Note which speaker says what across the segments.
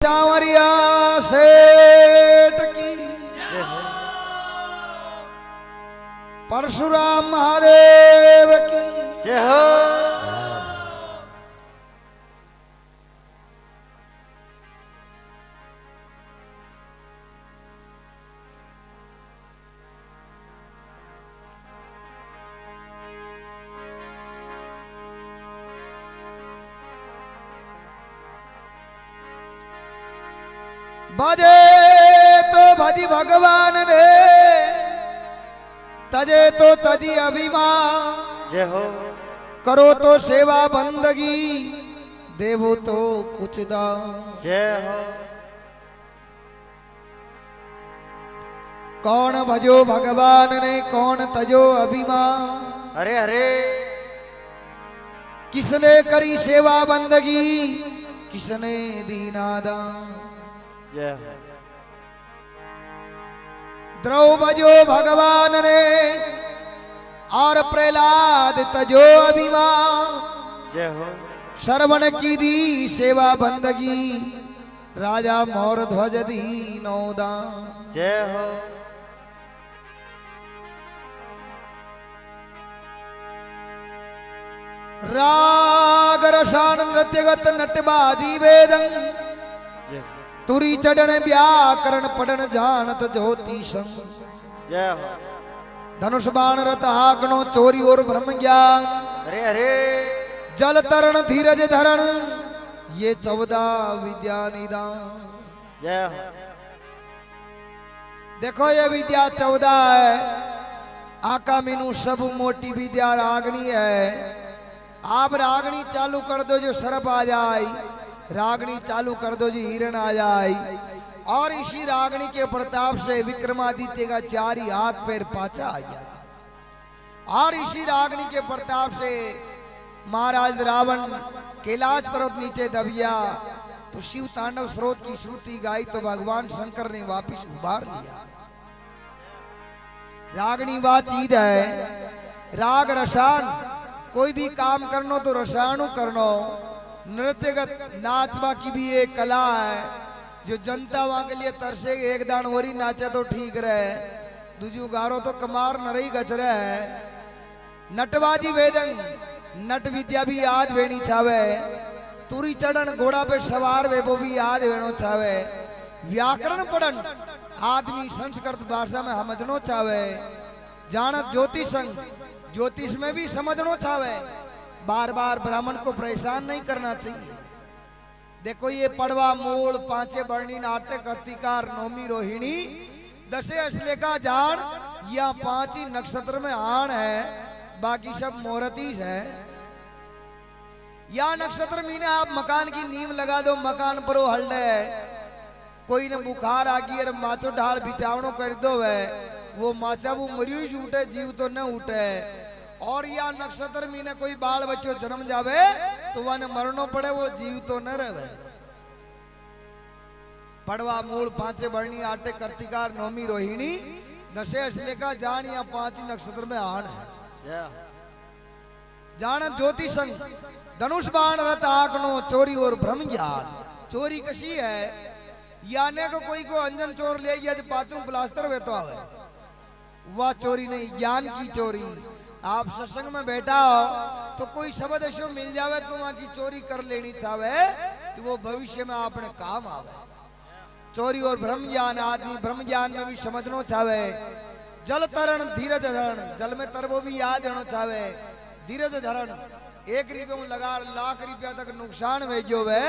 Speaker 1: सांवरिया सेठ की, परशुराम महादेव की
Speaker 2: जय हो।
Speaker 1: भजे तो भजी भगवान ने, तजे तो तजी अभिमान।
Speaker 2: जय हो।
Speaker 1: करो तो सेवा बंदगी, देवो तो कुछ दान।
Speaker 2: जय हो।
Speaker 1: कौन भजो भगवान ने, कौन तजो अभिमान।
Speaker 2: अरे अरे
Speaker 1: किसने करी सेवा बंदगी, किसने दीना दान।
Speaker 2: जय हो।
Speaker 1: द्रौपदी भगवान ने, और प्रहलाद तजो अभिमान।
Speaker 2: जय हो।
Speaker 1: श्रवण की दी सेवा बंदगी, राजा मोर ध्वज दी नौदान।
Speaker 2: जय हो।
Speaker 1: राग रसायन नृत्यगत नटबादी वेदन, तुरी चढ़न व्याकरण पढ़न जानत ज्योतिषं।
Speaker 2: जय हो।
Speaker 1: धनुष बाण रथ हाकनो चोरी और ब्रह्म ज्ञान।
Speaker 2: अरे अरे
Speaker 1: जल तरण धीरज धरण, ये 14 विद्या निदान।
Speaker 2: जय हो।
Speaker 1: देखो ये विद्या 14 है, आका मीनू सब मोटी विद्या रागनी है। आप रागनी चालू कर दो जो सर्प आ जाए, रागनी चालू कर दो जी हिरण आ जाए। और इसी रागनी के प्रताप से विक्रमादित्य का 4 ही हाथ पैर पाचा आ गया। और इसी रागनी के प्रताप से महाराज रावण कैलाश पर्वत नीचे दबिया, तो शिव तांडव स्रोत की श्रुति गाई, तो भगवान शंकर ने वापिस उबार लिया। रागनी वह चीज है, राग रसान कोई भी काम करनो तो रसायनु करनो। नृत्यगत नाचवा की भी एक कला है, जो जनता वहां के लिए तरसे। एक दान वरी नाचे तो ठीक रहे, दूजू गारो तो कमार न रही गच रहे। नटबाजी वेदन, नट विद्या भी याद वेणी छावे। तुरी चढ़न घोड़ा पे सवार वे वो भी याद वेणो छावे। व्याकरण पढ़न आदमी संस्कृत भाषा में समझनो चाहे। जानत ज्योतिषं, ज्योतिष में भी समझनो चाहे। बार बार ब्राह्मण को परेशान नहीं करना चाहिए। देखो ये पड़वा मूल पांचे बरनी नाटक अतिकार नौमी रोहिणी दशे अश्लेखा जान, या 5 ही नक्षत्र में आण है, बाकी सब मोहरतीश है। या नक्षत्र महीने आप मकान की नींव लगा दो, मकान पर वो हल्ले कोई न बुखार आ गई और माचो ढाल बिचावनो कर दो वे, वो माचा वो मरियुष उठे, जीव तो न उठे। और या नक्षत्र महीने कोई बाल बच्चों जन्म जावे तो वह मरनो पड़े, वो जीव तो न रहे। पड़वा मूल पांचे बरनी आटे कर्तिकार नौमी रोहिणी दशे अश्लेखा जान, या 5 ही नक्षत्र में आण है। जान ज्योतिषं, धनुष बाण रथ आकनो चोरी और ब्रह्म ज्ञान। चोरी कशी है, याने को कोई को अंजन चोर ले गया जो 5 प्लास्टर वेतो आवे, वह चोरी नहीं, ज्ञान की चोरी। आप सत्संग में बैठा हो तो कोई शब्द ऐसो मिल जावे तो वहां की चोरी कर लेनी चाहे, तो वो भविष्य में आपने काम आवे। चोरी और ब्रह्म ज्ञान, आदमी ब्रह्म ज्ञान में भी समझनो चाहे। जल तरण धीरज धरण, जल में तरबो भी याद होना चाहे। धीरज धरण, 1 रुपये में लगा लाख रुपया तक नुकसान भेजो वे,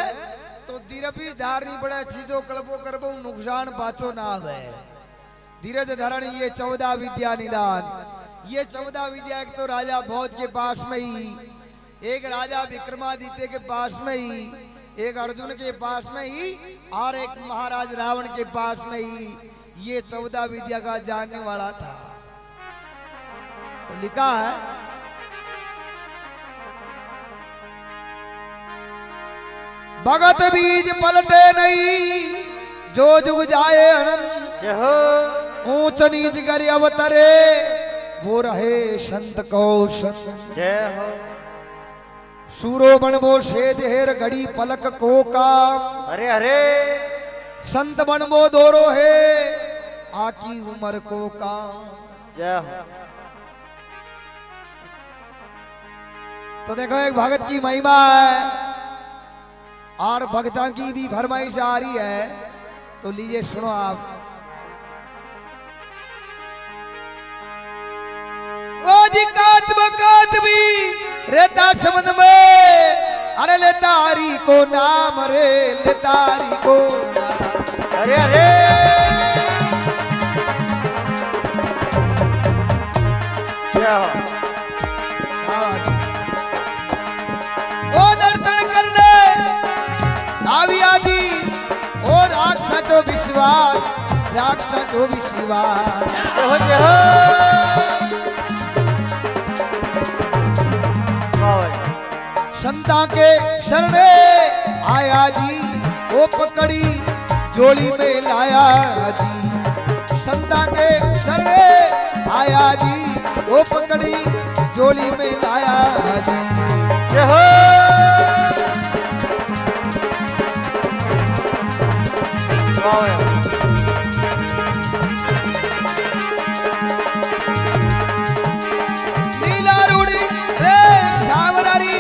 Speaker 1: तो धीरज धार नहीं पड़े, चीजों कल्पो करबो नुकसान पाचो ना आवे। धीरज धरण ये 14 विद्या निदान। ये 14 विद्या, एक तो राजा भोज के पास में ही, एक राजा विक्रमादित्य के पास में ही, एक अर्जुन के पास में ही, और एक महाराज रावण के पास में ही ये 14 विद्या का जानने वाला था। तो लिखा है, भगत बीज पलटे नहीं, जो जुग जाए अनंत।
Speaker 2: जय हो।
Speaker 1: ऊंच नीच कर अवतरे, वो रहे संत कौशन।
Speaker 2: जय हो।
Speaker 1: सूरो बन वो शेद हेर घड़ी पलक को काम।
Speaker 2: अरे अरे
Speaker 1: संत बनबो दोरो है आकी उम्र को काम।
Speaker 2: जय हो।
Speaker 1: तो देखो एक भगत की महिमा है और भक्ता की भी फरमाइश आ रही है, तो लीजिए सुनो आप। ओ जी कातबी रेता समझ में, अरे ले तारी को नाम रे, ले तारी को नाम।
Speaker 2: अरे अरे जय हो।
Speaker 1: ओ दर्शन करने आविया जी, ओ राक्षा तो विश्वास, राक्षा तो विश्वास।
Speaker 2: जय हो जय हो।
Speaker 1: संता के शरणे आया जी, वो पकड़ी जोली में लाया जी। संता के शरणे आया जी, वो पकड़ी जोली में लाया जी।
Speaker 2: जय हो।
Speaker 1: लीला रूड़ी रे सावरारी,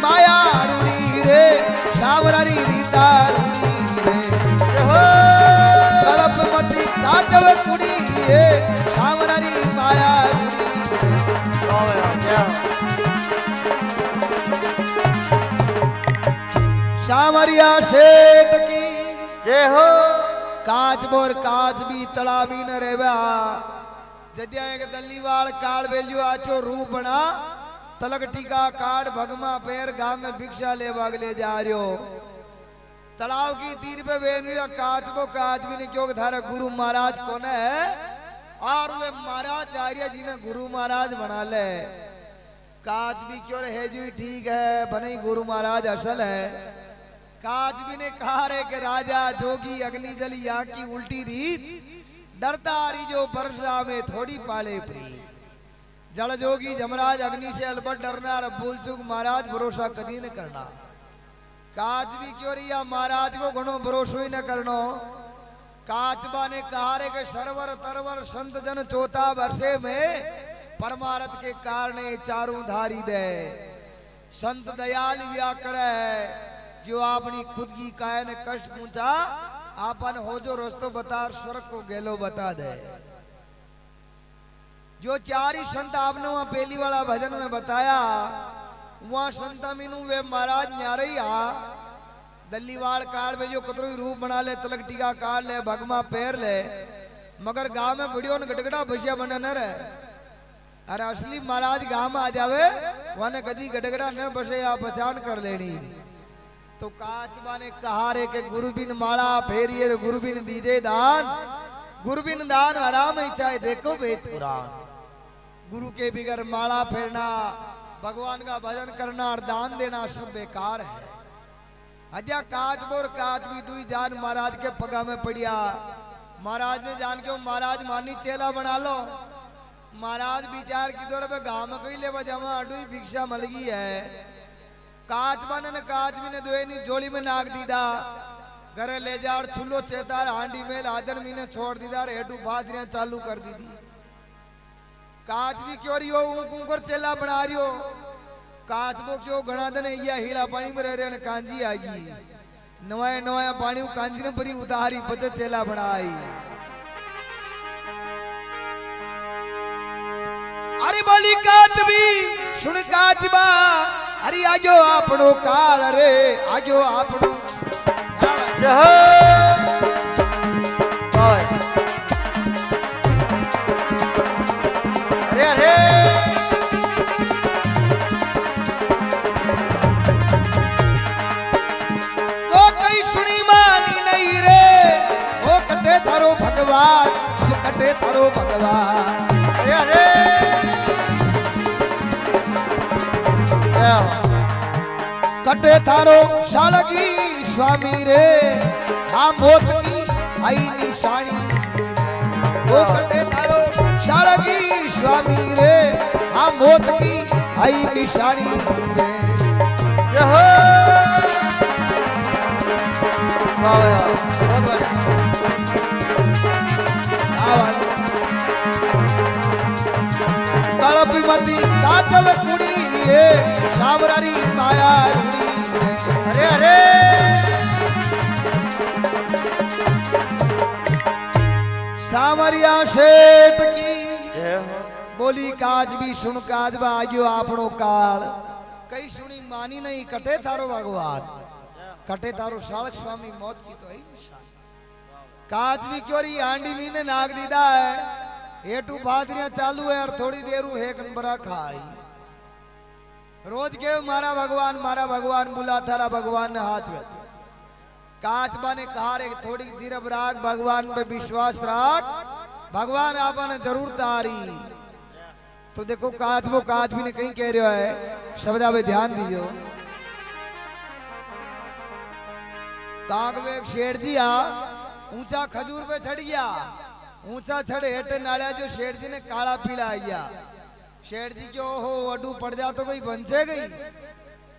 Speaker 1: माया रूड़ी रे सावरारी, रीता रूड़ी रे।
Speaker 2: जय हो।
Speaker 1: कलप मती काटव कुड़ी रे सावरारी, माया रूड़ी रे।
Speaker 2: जय हो।
Speaker 1: सावरिया सेठ की
Speaker 2: जय हो।
Speaker 1: काच बोर काच भी तड़ावी न रेवा। जद्या एक दल्लीवाल काल बेलियो आचो रूप बना, तलक टीका काट भगमा पैर गांव में भिक्षा ले भागले जा रियो। तालाब की तीर पे बेनिया काच को काच भी नहीं, क्यों धारा गुरु महाराज कौन है, और वे महाराज आर्य जी ने गुरु महाराज बना ले। काच भी क्यों है जी ठीक है, बने गुरु महाराज असल है। काच भी ने कहा रे कि राजा जोगी अग्नि जल यहाँ की उल्टी रीत, डरता आरी जो वर्षा में थोड़ी पाले प्रीत। जल जोगी जमराज अग्नि से अलबट डरना, और भूल चूक महाराज भरोसा कदी न करना। काच भी क्यों रिया महाराज को घणो भरोसो ही न करनो। काचबा ने कहा रे कि सरवर तरवर संत जन चौथा वर्षे में परमारथ के कारण चारों धारी दे। संत दयाल व्या करे, जो अपनी खुद की काया ने कष्ट पहुंचा, आपन हो जो रस्तो बता, स्वर्ग को गेलो बता दे। जो चारी संत आपने वहां पहली वाला भजन में बताया, वहां संत मीनू वे महाराज न्यारई आ दल्लीवाड़ काल में जो कतरो रूप बना ले, तलक टीका काल ले, भगमा पैर ले, मगर गांव में बुढ़ियों ने गटगटा भसिया बना न रहे। अरे असली महाराज गांव में आ जावे, वहां कदी गटगटा न बसे, आप पहचान कर लेनी। तो काचबा ने कहा रे कि गुरु बिन माला फेरिए, गुरु बिन दीजे दान, गुरु बिन दान आराम ही चाहे देखो वेद पुराण। गुरु के बिगर माला फेरना, भगवान का भजन करना और दान देना सब बेकार है। अजा काच बोर काच भी दुई जान महाराज के पगा में पड़िया। महाराज ने जान के महाराज मानी चेला बना लो। महाराज विचार की दौर पे गांव में कोई ले बजावा अडुई भिक्षा मिल गई है। काच बने ने काच भी ने दुएनी जोड़ी में नाक दीदा, घरे ले जा और चूल्हो चेतार हांडी में आदर मीने छोड़ दीदा, हेडू बाजरियां चालू कर दी थी। काच भी क्यों रियो ऊंकर चेला बना रियो। काच वो क्यों घना दिन या हीड़ा पानी में रह रहे ने कांजी आगी, नवाया नवाया पानी कांजी ने भरी उतारी, बचे चेला बनाई। अरे बोली कातबी सुन कातबा, अरे आजो आपनो काल रे, आजो आपनो
Speaker 2: अरे अरे
Speaker 1: तो कई सुनी मानी नहीं रे, वो कटे थारो भगवान, हम कटे थारो भगवान।
Speaker 2: अरे अरे
Speaker 1: कटे थारो शालगी स्वामी रे, हाँ मौत की आई निशानी। वो कटे थारो शालगी स्वामी रे, हाँ मौत की आई निशानी रे।
Speaker 2: जय हो। बहुत बढ़िया।
Speaker 1: तड़प मती कातल कुड़ी है सावरारी माया रूड़ी है।
Speaker 2: अरे अरे
Speaker 1: सावरिया सेठ की
Speaker 2: जय हो।
Speaker 1: बोली काज भी सुन काज बा आग्यो आपनो काल कई सुनी मानी नहीं कटे थारो भगवान कटे थारो सालक स्वामी मौत की तो है निशान काज भी क्यों रही आंडी मी ने नाग दीदा है हेटू बादरियां चालू है और थोड़ी देर एक नंबरा खाई रोज के मारा भगवान बुला थारा भगवान ने हाथ में काचबा ने कहा रे थोड़ी धीरज राख भगवान पे विश्वास राख भगवान आपने जरूर तारी तो देखो काज भी ने कहीं कह रहा है शब्दा पे ध्यान दीजियो कागवे शेर दिया ऊंचा खजूर पे चढ़ गया ऊंचा चढ़े हेटे नालिया जो शेर जी ने काला पीला आया शेर जी क्यों हो अडू पड़ जा तो कोई बंचे गई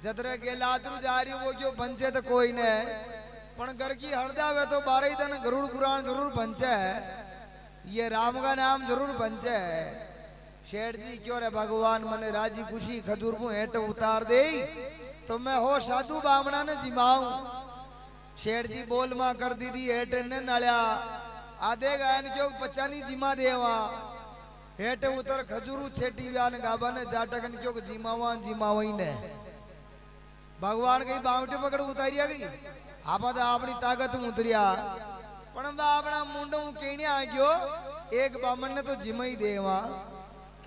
Speaker 1: जतरे गेलातरू जा रही वो क्यों बंचे तो कोई ने पण घर की हरदा वे तो 12 दिन गरुड़ पुराण जरूर बंचे है ये राम का नाम जरूर बंचे है शेठ जी क्यों रे भगवान मने राजी खुशी खजूर मुँह हेठ उतार दे तो मैं हो साधु बामणा ने जिमाऊं शेठ जी बोल मां कर दीदी हेठ ने नल्या आधे गायन क्यों पचानी जिमा देवा हेठ उतर खजूरू छेटी व्यान गाबा ने जाटकन क्यों जिमावा ने भगवान कई बावटे पकड़ उतारिया गई आपा तो अपनी ताकत उतरिया पण बापना मुंडो केणिया गयो एक बामन ने तो जिमई देवा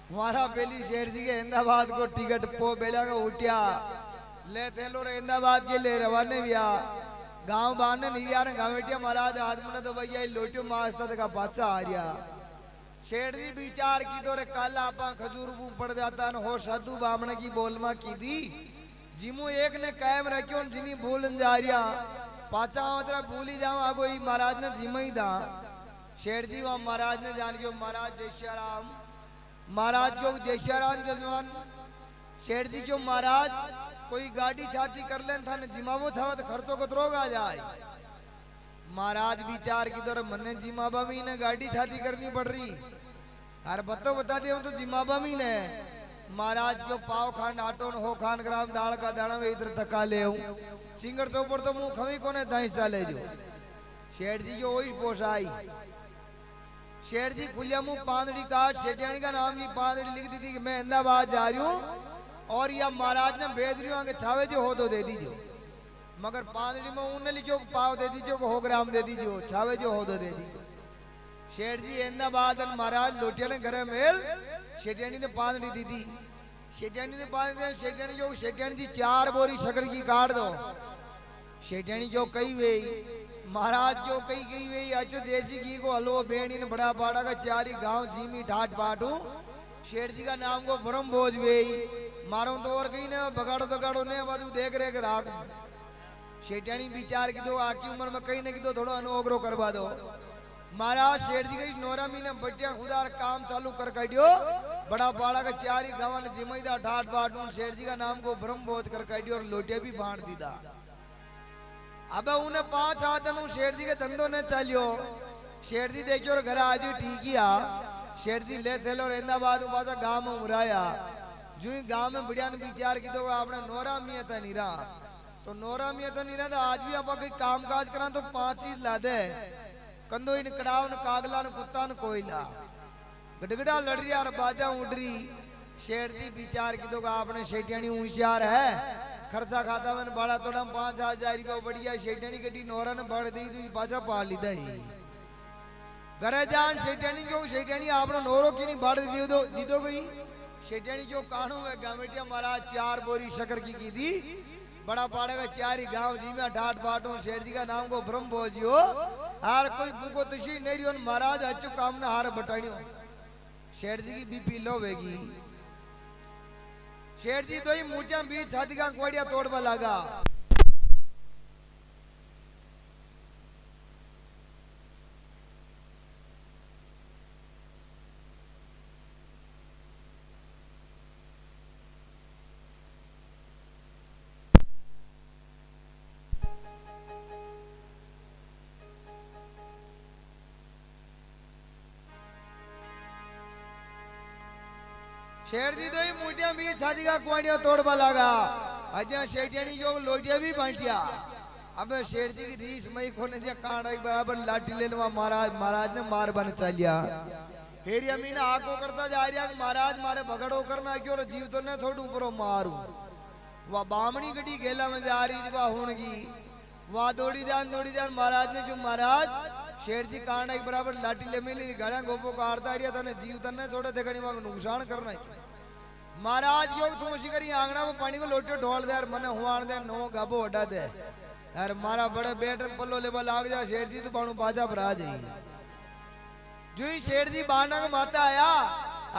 Speaker 1: हमारा पहली शेर जी के अहमदाबाद को टिकट पो बेला का उठिया ले थेलो रे अहमदाबाद के ले रवाने बिया गांव बाने नीरिया ने गावेटिया महाराज आदमी ने तो भैया लोटियो मास्ता का बादशाह आ रिया शेर जी विचार की तो रे कल आपा खजूर बू पड़ जाता न हो साधु बामण की बोलमा की दी जिमू एक ने कायम रखियो जिनी भूलन जा रिया पाचा मतलब भूली जाओ आगो ही महाराज ने जिमई दा शेर जी वहां महाराज ने जान गयो महाराज जय श्री राम महाराज क्यों जय श्री राम जजमान शेर जी क्यों महाराज कोई गाड़ी छाती कर लेन था न जिमावो छावा तो खर्चो कतरोग आ जाए महाराज विचार की तरह मन्ने जिमाबा में ने गाड़ी छाती करनी पड़ रही अरे बता दे तो जिमाबा में ने महाराज को पाव खान आटो न हो खान ग्राम दाल का दाना में इधर थका ले चिंगर तो ऊपर तो मुंह खमी कोने दाइस चाले जो शेठ जी को वही पोसाई शेठ जी खुलिया मुंह पांदड़ी काट शेटियाणी का नाम की पांदड़ी लिख दी थी कि मैं अहमदाबाद जा रही हूँ और या महाराज ने भेज रही हूँ आगे छावे जो हो तो दे दीजिए मगर पांदड़ी में ऊन लिखो पाव दे दीजिए को 100 ग्राम दे दीजिए छावे जो हो तो दे दीजिए शेठ जी अहमदाबाद महाराज लोटिया ने घर मेल शेटियाणी ने पांदड़ी दी थी शेटियाणी ने पांदड़ी शेटियाणी जो शेटियाणी जी 4 बोरी शक्कर की काट दो शेटियाणी जो कई वे महाराज क्यों कई गई वे अच्छो देसी घी को हलवो बेणी ने बड़ा पाड़ा का 4 गांव जीमी ठाट पाटू शेठ जी का नाम को ब्रह्म भोज वे मारो तो और कहीं ने बगाड़ो तगाड़ो ने बाजू देख रेख राख शेटियाणी विचार की दो आकी उम्र में कहीं ने की दो थोड़ा अनुग्रह करवा दो महाराज शेठ जी कही नोरा मीने बटिया खुदार काम चालू कर काटियो बड़ा पाड़ा का 4 गांव ने जिमईदा ठाट पाटू शेठ जी का नाम को ब्रह्म भोज कर काटियो और लोटिया भी बांट दीदा अब उन्हें 5 आदमी शेठ जी के धंधों ने चलियो शेठ जी देखियो और घर आज ठीक ही शेठ जी ले थे लो अहमदाबाद पासा गांव में उड़ाया जो ही गांव में बढ़िया ने विचार की तो आपने नोरा मिया था नीरा तो नोरा मिया तो नीरा था आज भी आप कोई काम काज करा तो 5 चीज ला दे कंदो इन कड़ाव न कागला न कुत्ता न कोयला गडगड़ा लड़ रही और बाजा उड़ रही शेठ जी विचार की तो आपने शेठियाणी होशियार है खर्चा खाता मैंने बड़ा थोड़ा 5,000 रुपया बढ़िया शेटियाणी गड्डी नोरा ने बढ़ दी तो पाचा पा लीदा ही घरे जान शेटियाणी क्यों शेटियाणी आपने नोरो की नहीं बढ़ दी दो गई शेटियाणी क्यों कानू है गामेटिया महाराज 4 बोरी शक्कर की दी बड़ा पाड़ेगा 4 गांव जी में ठाट पाटू शेठ जी का नाम को ब्रह्म भोजियो हार कोई भूखो तुशी नहीं रही महाराज अच्छो काम ने हार बटाइयो शेठ जी की बीपी लो होगी शेठ जी तो ही मूर्तियां बीच छाती का कोड़िया तोड़वा लगा शेर जी तो ही मुटिया भी छाती का कुआड़िया तोड़वा लगा अजय शेठियानी जो लोटिया भी बांटिया अबे शेर जी की रीस मई खोने दिया कांडा बराबर लाठी ले लवा महाराज ने मार बन चलिया हेरी अमीना आको करता जा रहा कि महाराज मारे भगड़ो करना क्यों और जीव तो ने थोड़ू ऊपर मारू वह बामणी गड्डी गेला में जा रही थी वह होनगी वह दौड़ी जान महाराज ने जो महाराज शेर जी कांडा के बराबर लाठी ले मिली गड़ा गोपो काटता रिया तने जीव तने थोड़े देखनी वहां नुकसान करना महाराज योग तुम शिकरी आंगना में पानी को लोटे ढोल दे यार मने हुआन दे नो गबो अड्डा दे यार मारा बड़े बेट पल्लो लेबल लाग जा शेर जी तो बाणू बाजा भरा जाई जो ही शेर जी बाणा का माता आया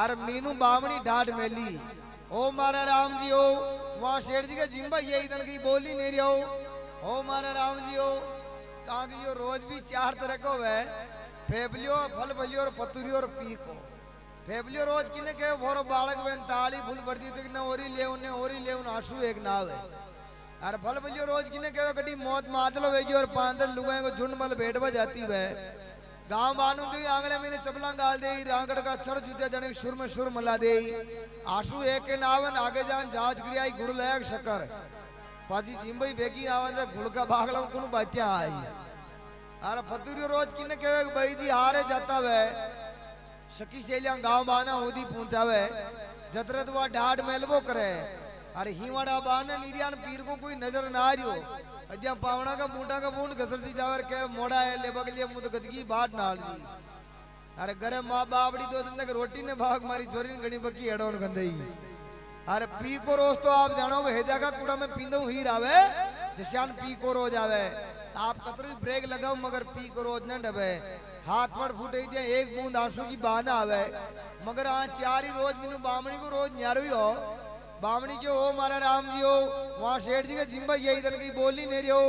Speaker 1: और मीनू बामणी ढाट मेली ओ मारा राम जी ओ वहां शेर जी का जिम्बा ये इधर की बोली नहीं रहो ओ मारा राम जी ओ कहा कि यो रोज भी चार तरह को है फेबलियो फल भलियो और पतुरियो और पीको फेबलियो रोज किने के भोरो बालक बेन ताली फूल बढ़ती तो किने ओरी ले उन आंसू एक नाव है और फल भलियो रोज किने के कटी मौत मातलो वेगी और पांदर लुगाए को झुंड मल भेटवा जाती है गांव बानू दी आंगले में चपला गाल दे रांगड़ का छड़ जूते जने सुर में सुर मला दे आंसू एक के नावन आगे जान जांच क्रिया गुड़ लायक शकर पाजी जिम्बई बेगी आवन रे गुड़ का बागला कुन बात्या आई अरे फतुरी रोज किने के भाई दी हारे जाता वे सकी सेलिया गांव बाना होदी पहुंचावे जतरत वा ढाड मेलबो करे अरे हिवाड़ा बाने नीरियान पीर को कोई नजर ना आ रियो अज्ञा पावना का बूटा का बूंद घसरती जावर के मोड़ा है ले बगलिया मुद गदगी बाट नाल दी अरे घरे मां बाबड़ी दो दिन तक रोटी ने भाग मारी छोरी ने घणी बकी हेडोन गंदई अरे पी को रोज तो आप जानोगे हेजा का कूड़ा में पींदो ही रावे जशान पी को रोज आवे आप कतरी ब्रेक लगाओ मगर पी को रोज न डबे हाथ पर फूटे दिया एक बूंद आंसू की बहाना आवे मगर आ चार ही रोज मीनू बामणी को रोज न्यारवी हो बामणी जो हो मारा राम जी हो वहां शेठ जी का जिम्बा यही तरह की बोली नहीं रही हो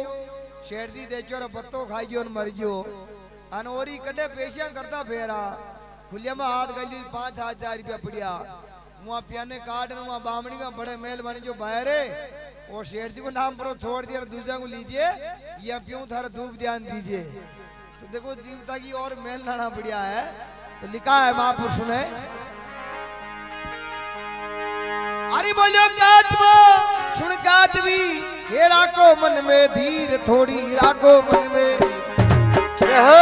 Speaker 1: शेठ जी देखियो और पत्तो खाई और मर गयो अनोरी कटे पेशियां करता फेरा खुलिया में हाथ गली 5,000 रुपया पड़िया वहां पियाने काट वहां बामणी का बड़े मेल बने जो बाहर है और शेठ जी को नाम पर छोड़ दिया दूजा को लीजिए या प्यूं थारा धूप ध्यान दीजिए तो देखो जीवता की और मेल लाना बढ़िया है तो लिखा है महापुरुष ने अरे बोलो कातवा सुन कातवी हे राखो मन में धीर थोड़ी राखो मन में
Speaker 2: जय हो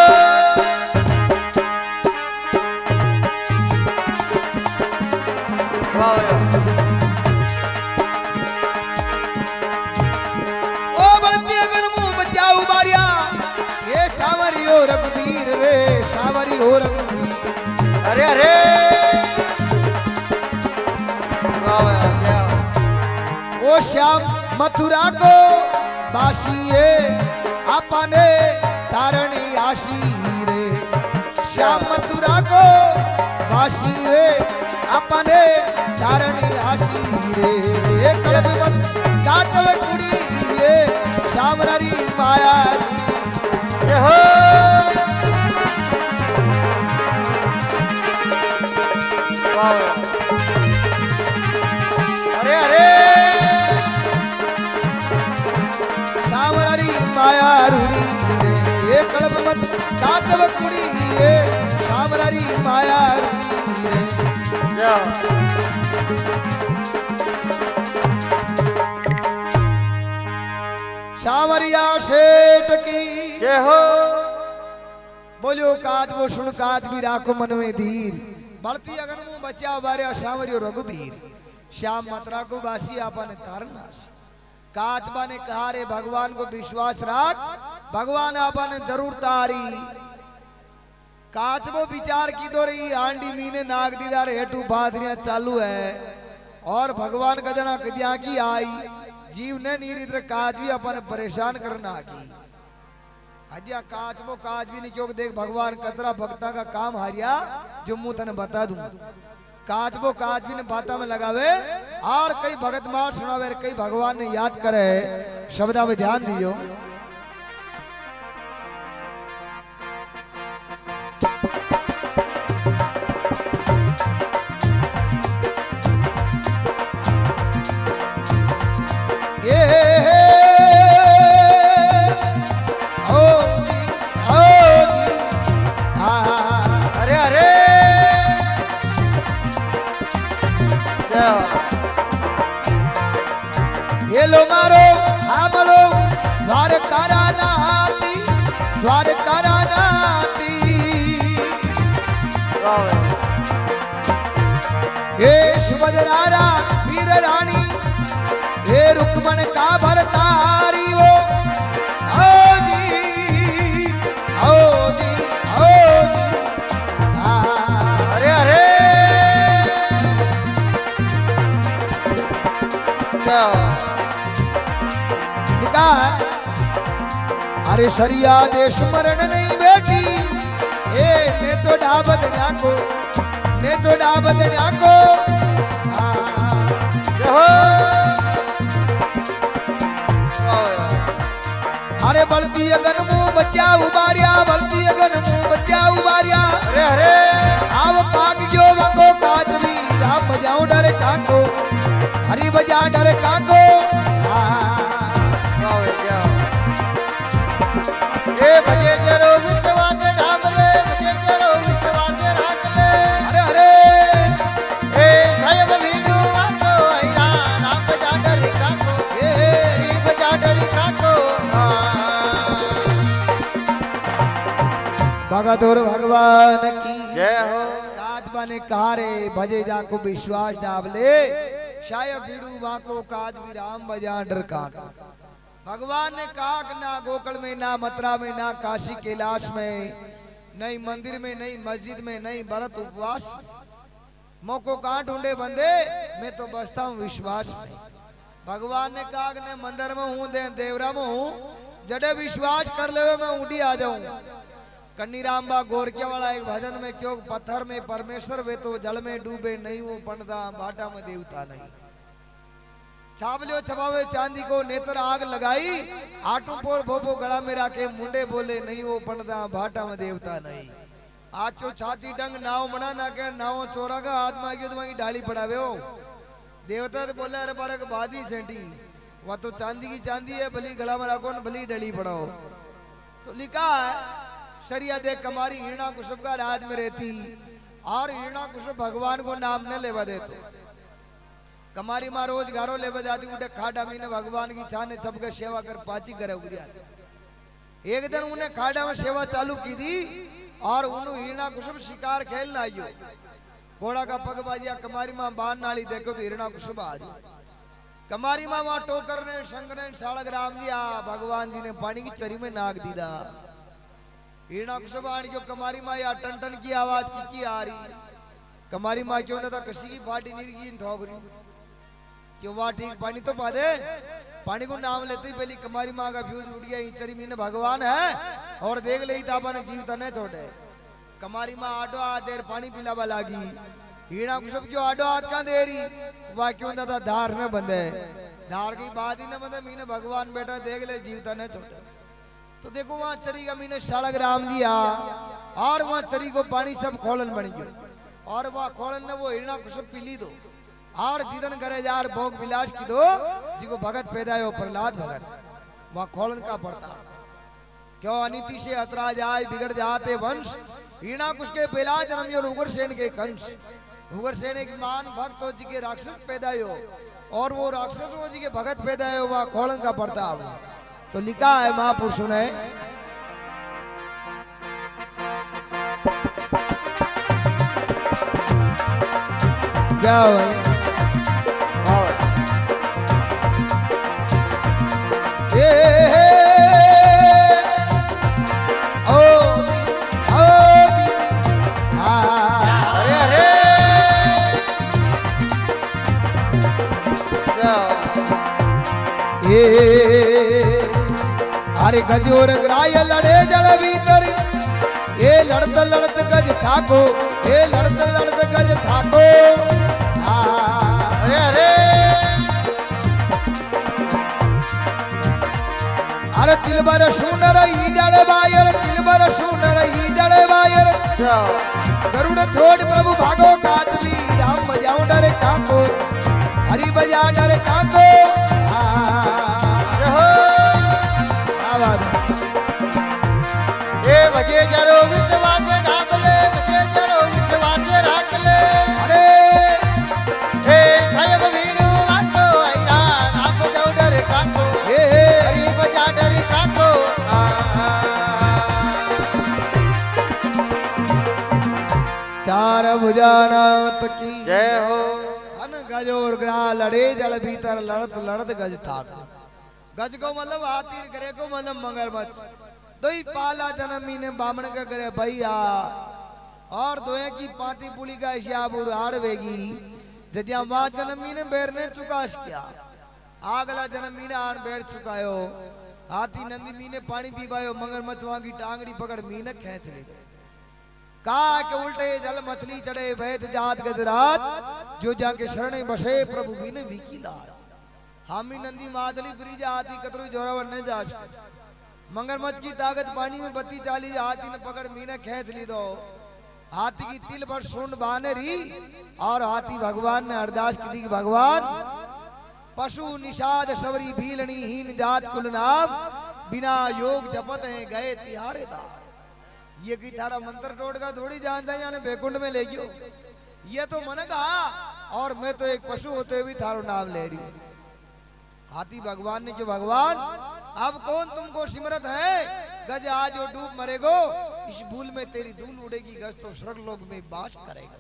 Speaker 1: ओ बंदी अगर मुंह बचाओ मारिया ये सावरी हो रघुवीर रे सावरी हो रघुवीर
Speaker 2: अरे अरे
Speaker 1: ओ श्याम मथुरा को बाशिए अपने तारणी आशी रे श्याम मथुरा को बाशी रे अपने तारणी आशी रे कलम मत गातव कुड़ी रे श्याम री माया
Speaker 2: जय हो अरे अरे
Speaker 1: सावरी माया रूड़ी रे कलम मत गातव कुड़ी रे सावरी माया रूड़ी रे सावरिया सेठ की
Speaker 2: जय हो
Speaker 1: बोलियो काज वो सुन काज भी राखो मन में धीर बढ़ती अगर मुंह बचा बारे सावरियो रघुबीर श्याम मथुरा को बासी आपने तारनाश कातबा ने कहा रे भगवान को विश्वास रख भगवान आपने जरूर तारी काचबो विचार की दो रही आंडी मीने नाग दीदार हेटू बादरियां चालू है और भगवान का जना कदिया की आई जीव ने नीरित्र काज भी अपन परेशान करना की अजिया काचबो काज भी नहीं क्योंकि देख भगवान कतरा भक्ता का काम हारिया जो मुंह तने बता दूं काचबो काज भी ने बाता में लगावे और कई भगत मार सुनावे कई भगवान ने याद करे शब्दा में ध्यान दियो द्वारका नाती हे सुभद्रा वीर रानी हे रुक्मण का भरतारी वो आओ जी आओ जी आओ जी
Speaker 2: अरे अरे क्या
Speaker 1: लिखा है अरे सरिया दे स्मरण नहीं बेटी ए ने तो डाबद न्याको ने तो डाबद न्याको अरे बलती अगन मुंह बच्चा उबारिया बलती अगन मुंह बच्चा उबारिया
Speaker 2: अरे अरे
Speaker 1: आव पाक जो वको काजवी राम बजाऊं डर काको हरि बजा डर काको
Speaker 2: ए भजे जरो विश्वास ढाबले भजे जरो विश्वास राखले
Speaker 1: अरे अरे
Speaker 2: ए साहेब भीडू वातो आईरा राम बजा डर काको हरि बजा डर काको
Speaker 1: भगतुर भगवान की
Speaker 2: जय हो
Speaker 1: काज बने कारे भजे जाको विश्वास डाबले शायद भीड़ू वाको काज भी राम बजा डर काका भगवान ने कहा कि ना गोकुल में ना मथुरा में ना काशी कैलाश में नहीं मंदिर में नहीं मस्जिद में नहीं व्रत उपवास मोको कहाँ ढूंढे बंदे मैं तो बसता हूँ विश्वास में भगवान ने कहा कि मैं मंदिर में हूँ देवरा में हूँ जड़े विश्वास कर ले मैं उड़ी आ जाऊं कन्नी रामबा गोरकिया वाला एक भजन में क्यों पत्थर में परमेश्वर वे तो जल में डूबे नहीं वो पंडदा बाटा में देवता नहीं छावलियो छपावे चांदी को नेत्र आग लगाई आटू पोर भोपो गला में राखे मुंडे बोले नहीं वो पंडदा भाटा में देवता नहीं आचो छाती डंग नाव मना ना के नाव चोरा का हाथ मांगियो तो वही डाली पड़ावे हो देवता तो बोले अरे बारक बादी सेंटी वह तो चांदी की चांदी है भली गला में राखो न भली डली पड़ाओ तो लिखा है शरिया देख कमारी हिरणा कुशुब का राज में रहती और हिरणा कुशुब भगवान को नाम न लेवा देते कमारी माँ रोज घरों ले बजाती उठे खाडा मीने भगवान की छाने सबके सेवा कर पाची करे उगरिया एक दिन उन्हें खाडा में सेवा चालू की थी और उन्होंने हिरणा कुशुब शिकार खेलना आयो घोड़ा का पग बाजिया कमारी माँ बान नाली देखो तो हिरणा कुशुब आ रही कमारी माँ वहां टोकर ने शंकर ने साड़क राम दिया भगवान जी ने पानी की चरी में नाक दीदा हिरणा कुशुब आने जो कमारी माँ या टन टन की आवाज की आ रही कमारी माँ क्यों था कसी की फाटी नहीं की ठोकरी क्यों वहां ठीक पानी तो पा दे पानी को नाम लेते ही पहली कमारी माँ का फ्यूज उड़ गया इंचरी मीने भगवान है और देख ले तापा ने जीव तने छोड़े कमारी माँ आडो हाथ देर पानी पिलावा लागी हीणा कुशुब क्यों आडो हाथ कहाँ दे रही वह क्यों था धार न बंदे धार की बात ही न बंदे मीने भगवान बेटा देख ले जीव तने छोड़े तो देखो वहां चरी का मीने सड़क राम दिया और वहां चरी को पानी सब खोलन बन गयो और वह खोलन ने वो हिरणा कुशुब पीली दो और जिदन करे जार भोग विलास की दो जिको भगत पैदा हो प्रहलाद भगत वहां खोलन का पड़ता क्यों अनिति से अतरा जाए बिगड़ जाते वंश हिरणा कुश के बेला जन्म यो उग्रसेन के कंस उग्रसेन एक मान भक्त हो जी के राक्षस पैदा हो और वो राक्षस हो जी के भगत पैदा हो वहां खोलन का पड़ता तो लिखा है महापुरुषों ने क्या अरे गजोर ग्राय लड़े जल भीतर ये लड़त लड़त गज थाको ये लड़त लड़त गज थाको
Speaker 2: अरे अरे
Speaker 1: अरे तिलबर सुनर ही जल बायर तिलबर सुनर ही जल बायर गरुड़ छोड़ प्रभु भागो कातली राम बजाऊं डर काको हरि बजा डर काको
Speaker 2: ये भजे जरो विश्वास ढाक ले भजे जरो विश्वास राख ले
Speaker 1: अरे
Speaker 2: हे साहेब भीड़ू वातो आईरा राम बजाऊं डर काको हरि बजा डर काको
Speaker 1: बार भुजानाथ की
Speaker 2: जय हो।
Speaker 1: हन गज और ग्रा लड़े जल भीतर लड़त लड़त गज था। गज को मतलब हाथी करे को मतलब मगरमच्छ। दो ही पाला जन्मी ने बामण का करे भैया और दोए की पाती पुली का श्याबुर आड़वेगी जदिया मां जन्मी ने बैर ने चुकाश किया। आगला जन्मी ने आन बैर चुकायो। हाथी नंदी मी ने पानी पीवायो मगरमच्छ वहां की टांगड़ी पकड़ मी ने खींच ली। का के उल्टे जल मछली चढ़े वैद जात गजरात जो जाके शरणे बसे प्रभु भी ने विकी लाल। हामी नंदी मादली ब्रिज हाथी कतरू जोरावर ने जा मगरमच्छ की ताकत पानी में बत्ती चाली हाथी ने पकड़ मीने खींच ली। दो हाथी की तिल पर सुंड बाने री और हाथी भगवान ने अरदास की थी भगवान पशु निषाद सबरी भीलनी हीन जात कुल नाम बिना योग जपत है गए तिहारे दार। ये की थारा मंत्र टोट का थोड़ी जानता है बैकुंठ में ले गयो। ये तो मन कहा और मैं तो एक पशु होते हुए थारो नाम ले रही हूं। हाथी भगवान ने कि भगवान अब कौन तुमको सिमरत है। गज आज जो डूब मरेगो इस भूल में तेरी धूल उड़ेगी गज तो स्वर्ग लोक में बास करेगा।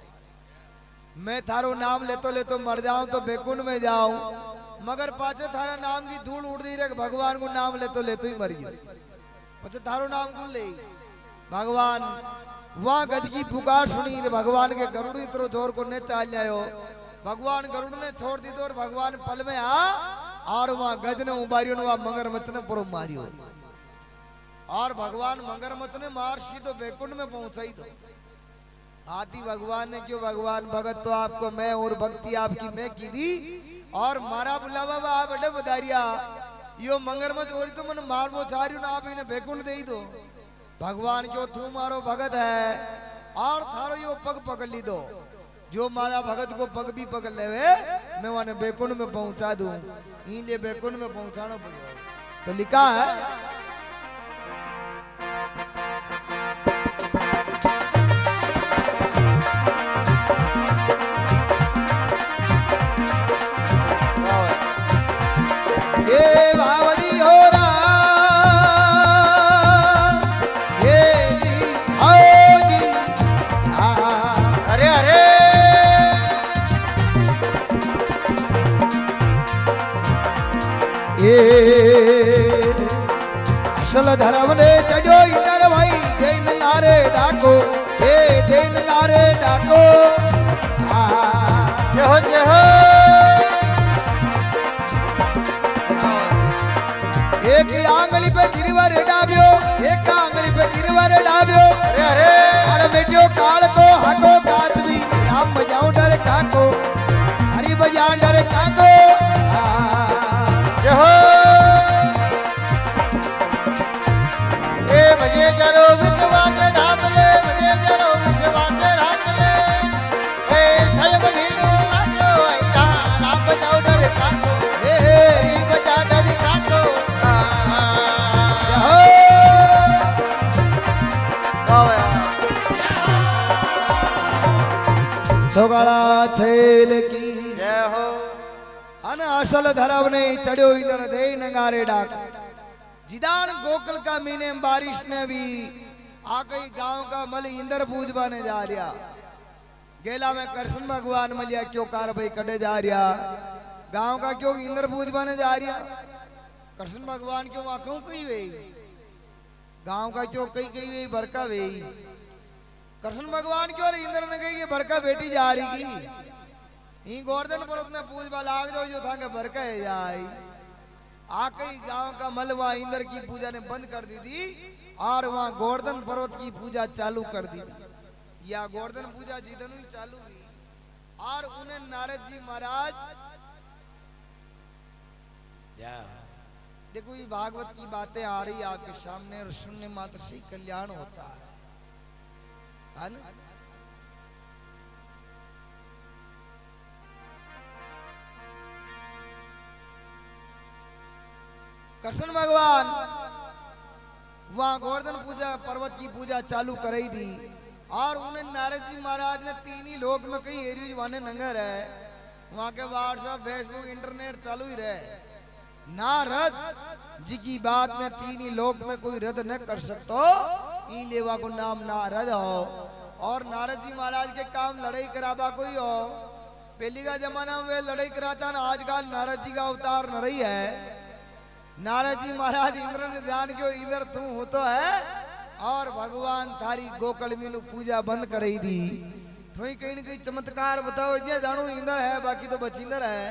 Speaker 1: मैं थारो नाम ले तो मर जाऊं तो बैकुंठ में जाऊं मगर पाचे थारा नाम की धूल उड़ दी रे भगवान को नाम ले तो ही मर गयो। पचे थारो नाम कौन ले भगवान वहां गज की पुकार सुनी भगवान के गरुड़ इतरो जोर को ने चाल जायो। भगवान गरुड़ ने छोड़ दी तो और भगवान पल में आ और वहां गज ने उबारियो ने वहां मगरमच्छ ने पुरो मारियो और भगवान मगरमच्छ ने मार सीधो बैकुंठ में पहुंचाई। दो हाथी भगवान ने क्यों भगवान भगत तो आपको मैं और भक्ति आपकी मैं की दी और मारा बुलावा आप बड़े बदारिया यो मगरमच्छ और तो मन मार वो चारियो ना आप इन्हें बैकुंठ दे ही दो। भगवान क्यों तू मारो भगत है और थारो यो पग पकड़ ली। दो जो मारा भगत को पग भी पकड़ ले मैं वहां बैकुंठ में पहुंचा दूं इनलिए बैकुंठ में पहुंचाना पड़ेगा। तो लिखा है ये बाबरी हो रहा ये जी आओ जी
Speaker 2: अरे अरे
Speaker 1: ये असल धर्म ने चढ़ो इधर भाई जैन नारे डाको हे जैन नारे डाको
Speaker 2: जय हो जय हो।
Speaker 1: एक आंगली पे गिरवर डाबियो एक आंगली पे गिरवर डाबियो
Speaker 2: अरे अरे
Speaker 1: अरे बेटियो काल को हको कात भी राम बजाऊं डर काको हरि बजा डर काको
Speaker 2: जय हो। ए बजे जरो विधवा के ढाप ले बजे जरो विधवा के राख ले ए साहेब भीड़ो आजो आइला राम बजाओ डर काको
Speaker 1: हे
Speaker 2: हरि बजा डर काको।
Speaker 1: सोगड़ा छेल की
Speaker 2: जय हो।
Speaker 1: अन असल धर्म ने चढ़ो इधर दे नगारे डाक जिदान गोकुल का मीने बारिश ने भी आ गई गांव का मल इंद्र पूज बने जा रहा गेला में कृष्ण भगवान मलिया क्यों कार भाई कटे जा रहा गांव का क्यों इंद्र पूज बने जा रहा कृष्ण भगवान क्यों आंखों कही वे गांव का क्यों कही कही वे बरका वे कृष्ण भगवान क्यों इंद्र ने कही बरका बेटी जा रही की गोवर्धन पर्वत में पूज वाला आग जो था के बरका है जाए आकई गांव का मलवा इंद्र की पूजा ने बंद कर दी थी और वहां गोवर्धन पर्वत की पूजा चालू कर दी थी। या गोवर्धन पूजा जिधन ही चालू हुई और उन्हें नारद जी महाराज देखो ये भागवत की बातें आ रही आपके सामने और सुनने मात्र से ही कल्याण होता है ना? कृष्ण भगवान वहां गोवर्धन पूजा पर्वत की पूजा चालू कराई थी और उन्हें नारद जी महाराज ने तीन ही लोक में कई एरिया वाने नंगर है वहां के व्हाट्सएप फेसबुक इंटरनेट चालू ही रहे नारद जी की बात में तीन ही लोक में कोई रद्द न कर सकते इन लेवा को नाम नारद हो और नारद जी महाराज के काम लड़ाई कराबा कोई हो। पहली का जमाना में वे लड़ाई कराता ना, आजकल नारद जी का अवतार न रही है। नारद जी महाराज इंद्र ने ध्यान क्यों इंद्र तू हो तो है, और भगवान थारी गोकल मीनू पूजा बंद कराई दी। थोड़ी कहीं न कहीं चमत्कार बताओ, ये जानू इंद्र है बाकी तो बचिंदर है।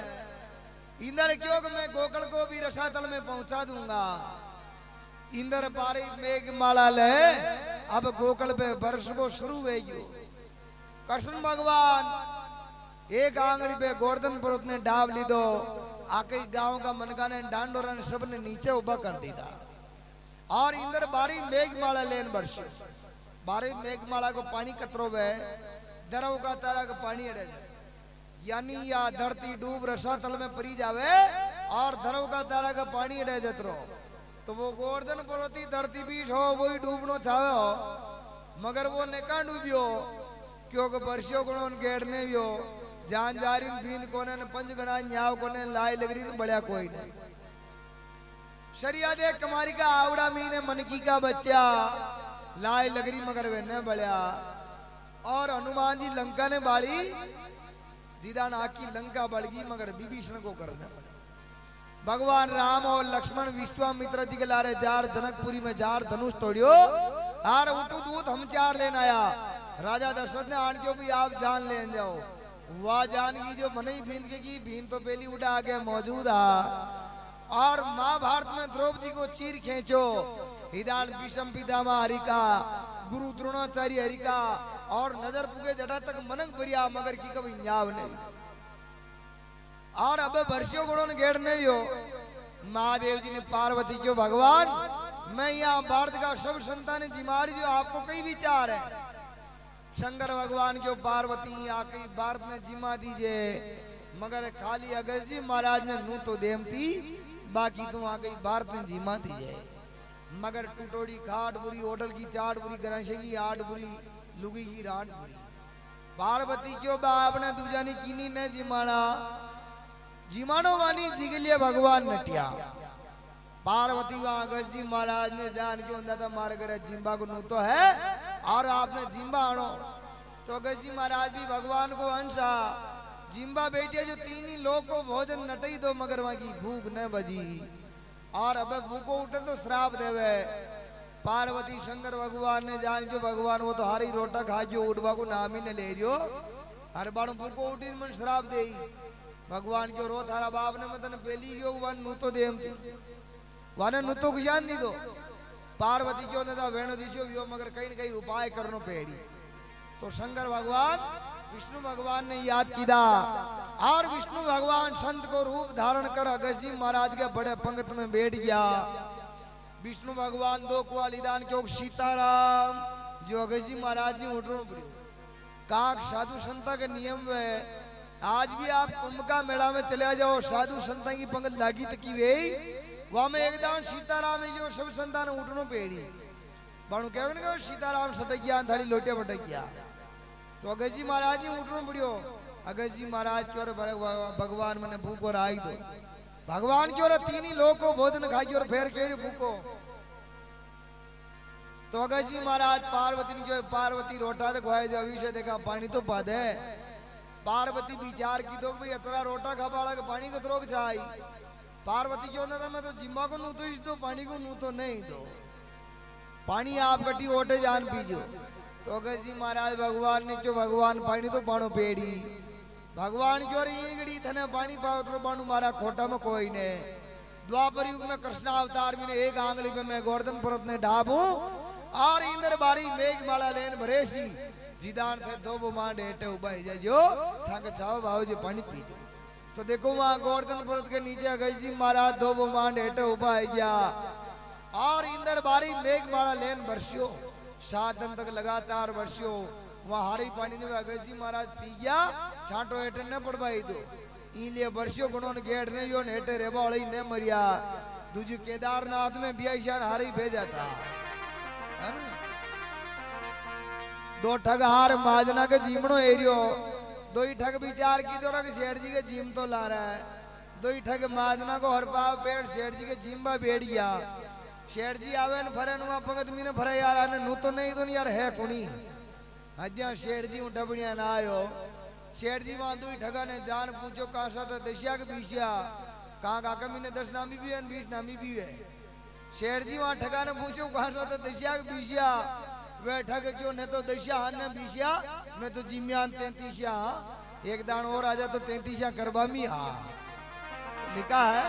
Speaker 1: इंद्र क्यों कि मैं गोकल को भी रसातल में पहुंचा दूंगा। इंद्र पारी मेघ माला ले, अब गोकल पे वर्ष को शुरू है। कृष्ण भगवान एक आंगली पे गोवर्धन पर्वत ने डाब ली दो, आके गांव का मनका ने डांडोरा ने सब ने नीचे उबा कर दिया। और इंद्र बारी मेघमाला लेन वर्ष, बारी मेघमाला को पानी कतरो वे दरव का तारा का पानी अड़े जाए, यानी या धरती डूब रसातल में परी जावे और धरव का तारा का पानी अड़े जतरो, तो वो गोवर्धन पर्वती धरती बीच हो वही डूबनो चाहे हो, मगर वो नेका डूबियो क्योंकि वर्षियों को गेड़ने भी हो। जान जारिन बींद कोने ने पंच गणा न्याव कोने लाई लगरी ने बढ़िया कोई नहीं। शरिया दे कमारी का आवड़ा मीने मनकी का बच्चा लाई लगरी मगर वे ने बढ़िया। और हनुमान जी लंका ने बाड़ी दीदान आकी लंका बढ़गी मगर विभीषण को करने पड़े। भगवान राम और लक्ष्मण विश्वामित्र जी के लारे जार जनकपुरी में जार धनुष तोड़ियो, आर उठू दूत हम चार लेन आया। राजा दशरथ ने आन क्यों भी आप जान ले जाओ, वाह जान की जो मन ही भींद के की भीन तो पहली उड़ा आगे मौजूद आ। और महाभारत में द्रौपदी को चीर खींचो, हिदान विषम पितामह हरिका गुरु द्रोणाचार्य हरिका, और नजर पुगे जटा तक मनक बरिया मगर की कभी न्याव नहीं। और अब वर्षियों गुणों ने गेड़ने भी हो। महादेव जी ने पार्वती क्यों भगवान मैं यहाँ भारत का सब संतान जिमारी जो आपको कई विचार है। शंकर भगवान क्यों पार्वती आके भारत में जिमा दीजिए, मगर खाली अगस्त जी महाराज ने नू तो देमती बाकी तुम आ गई भारत में जिमा दीजिए। मगर टूटोड़ी खाट बुरी होटल की चाट बुरी गणेश की आठ बुरी लुगी की राट बुरी। पार्वती क्यों बाप ने दूजानी कीनी ने जिमाना, जिमानो वानी जी के लिए भगवान नटिया। पार्वती वहां अगस्त जी महाराज ने जान के होता था मार कर जिम्बा को नू तो है और आपने जिम्बा आनो, तो अगस्त जी महाराज भी भगवान को अंशा जिम्बा बेटिया जो तीन ही लोग को भोजन नटई दो मगर वहां की भूख न बजी। और अब भूखो उठे तो श्राप देवे। पार्वती शंकर भगवान ने जान के भगवान वो तो हारी रोटा खा जो उठवा को नाम ही न ले रियो, हर बार भूखो उठी मन श्राप दे। भगवान क्यों रो थारा बाप ने मैं तने पहली क्यों वन नू तो देम थी वाने नू तो ज्ञान नहीं दो। पार्वती क्यों ने था वेणु दिशो यो मगर कहीं न कहीं उपाय करनो पेड़ी। तो शंकर भगवान विष्णु भगवान ने याद किया और विष्णु भगवान संत को रूप धारण कर अगस्त जी महाराज के बड़े पंगत में बैठ गया। विष्णु भगवान दो कुआलिदान क्यों सीताराम जो अगस्त जी महाराज ने उठनो पड़ो। काक साधु संता के नियम है, आज भी आप कुंभ का मेला में चले जाओ साधु संता की पंगत लागी तकी वे वहां में एकदम सीताराम जो सब संतान उठनो पेड़ी बाणु कहो ना सीताराम सटक गया थाली लोटे भटक गया। तो अगस्त जी महाराज ने उठनो पड़ियो। अगस्त जी महाराज क्यों भगवान मैंने भूखो राई दो, भगवान क्यों तीन ही लोग को भोजन खाई और फेर के भूखो। तो अगस्त जी महाराज पार्वती ने क्यों पार्वती रोटा तो खुआए जो अभी से देखा पानी तो पा दे। पार्वती विचार की दो भाई अतरा रोटा खा पाड़ा के पानी को त्रोक चाई। पार्वती क्यों ना था मैं तो जिम्बा को नू तो इस दो पानी को नू तो नहीं दो, पानी आप गटी ओटे जान पीजो। तो अगस्त जी महाराज भगवान ने क्यों भगवान पानी तो पानो पेड़ी। भगवान क्यों रे गड़ी थने पानी पाओ तो पानू मारा खोटा में कोई ने। द्वापर युग में कृष्ण अवतार में एक आंगली पे मैं गोवर्धन पर्वत ने ढाबू और इंद्र बारी मेघमाला लेन भरेशी जिदान थे दो बुमा डेटे उबा जो थक चाहो भाव जी पानी पीजो। तो देखो वहां गोवर्धन पर्वत के नीचे अगस्त जी महाराज दो बुमा डेटे उबा गया और इंद्र बारी मेघमाला लेन वर्षियो 7 दिन तक लगातार वर्षियो वहां हारी पानी ने अगस्त जी महाराज पी गया। छांटो हेटे न पड़वाई दो इलिए वर्षियो गुणों ने गेट ने जो हेटे रेबा वाली ने मरिया। दूजी केदारनाथ में बियाशान हारी भेजा था है ना। दो ठग हार महाजना के जीमणो एरियो, दो ही ठग विचार की दो कि सेठ जी के जीम तो ला रहा है। दो ही ठग महाजना को हर पाव पेड़ सेठ जी के जीम्बा बैठ गया। सेठ जी आवे न फरे नुआ पंगत मीने फरे यार आने नू तो नहीं तो यार है कुणी हज्या शेठ जी हूँ डबड़िया ना आयो शेठ जी वहां दुई ठगा ने जान पूछो कहा सा था दशिया के बीसिया कहाँ का कमी 10 नामी भी है 20 नामी भी है शेठ जी वहां ठगा ने पूछो कहा सा था दशिया के बीसिया वे ठग क्यों ने तो दशिया ने बीसिया मैं तो जिम्यान 33 एक दान और आ जा तो 33 करवा मी लिखा है।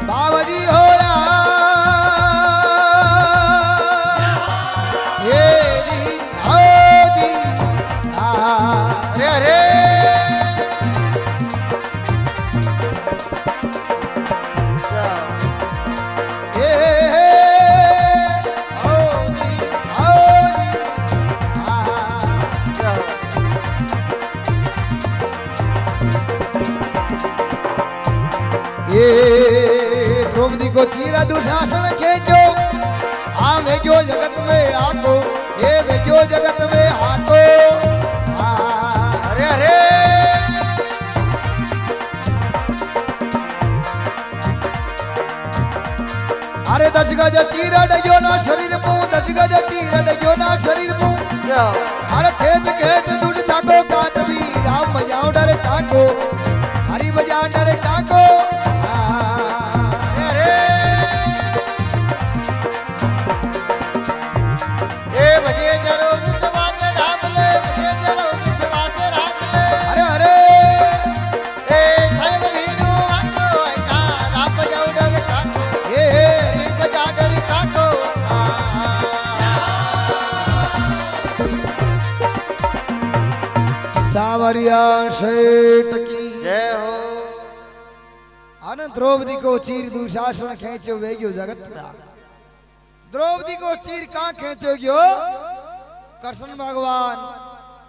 Speaker 1: बाबाजी होया ये दी आदी
Speaker 2: अरे अरे
Speaker 1: द्रौपदी को चीरा दुशासन खेचो वे जो जगत में आको ये वे जो जगत में आको
Speaker 2: अरे अरे
Speaker 1: अरे 10 गज चीरा डयो ना शरीर पू 10 गज चीरा डयो ना शरीर पू अरे खेत खेत दूध ताको कातवी राम बजाओ डर ताको हरि बजा डर ताको सावरिया सेठ की
Speaker 2: जय हो।
Speaker 1: आनंद द्रौपदी को चीर दुशासन खेचो वेग्यो जगत ना द्रौपदी को चीर कहाँ खेचो गयो कृष्ण भगवान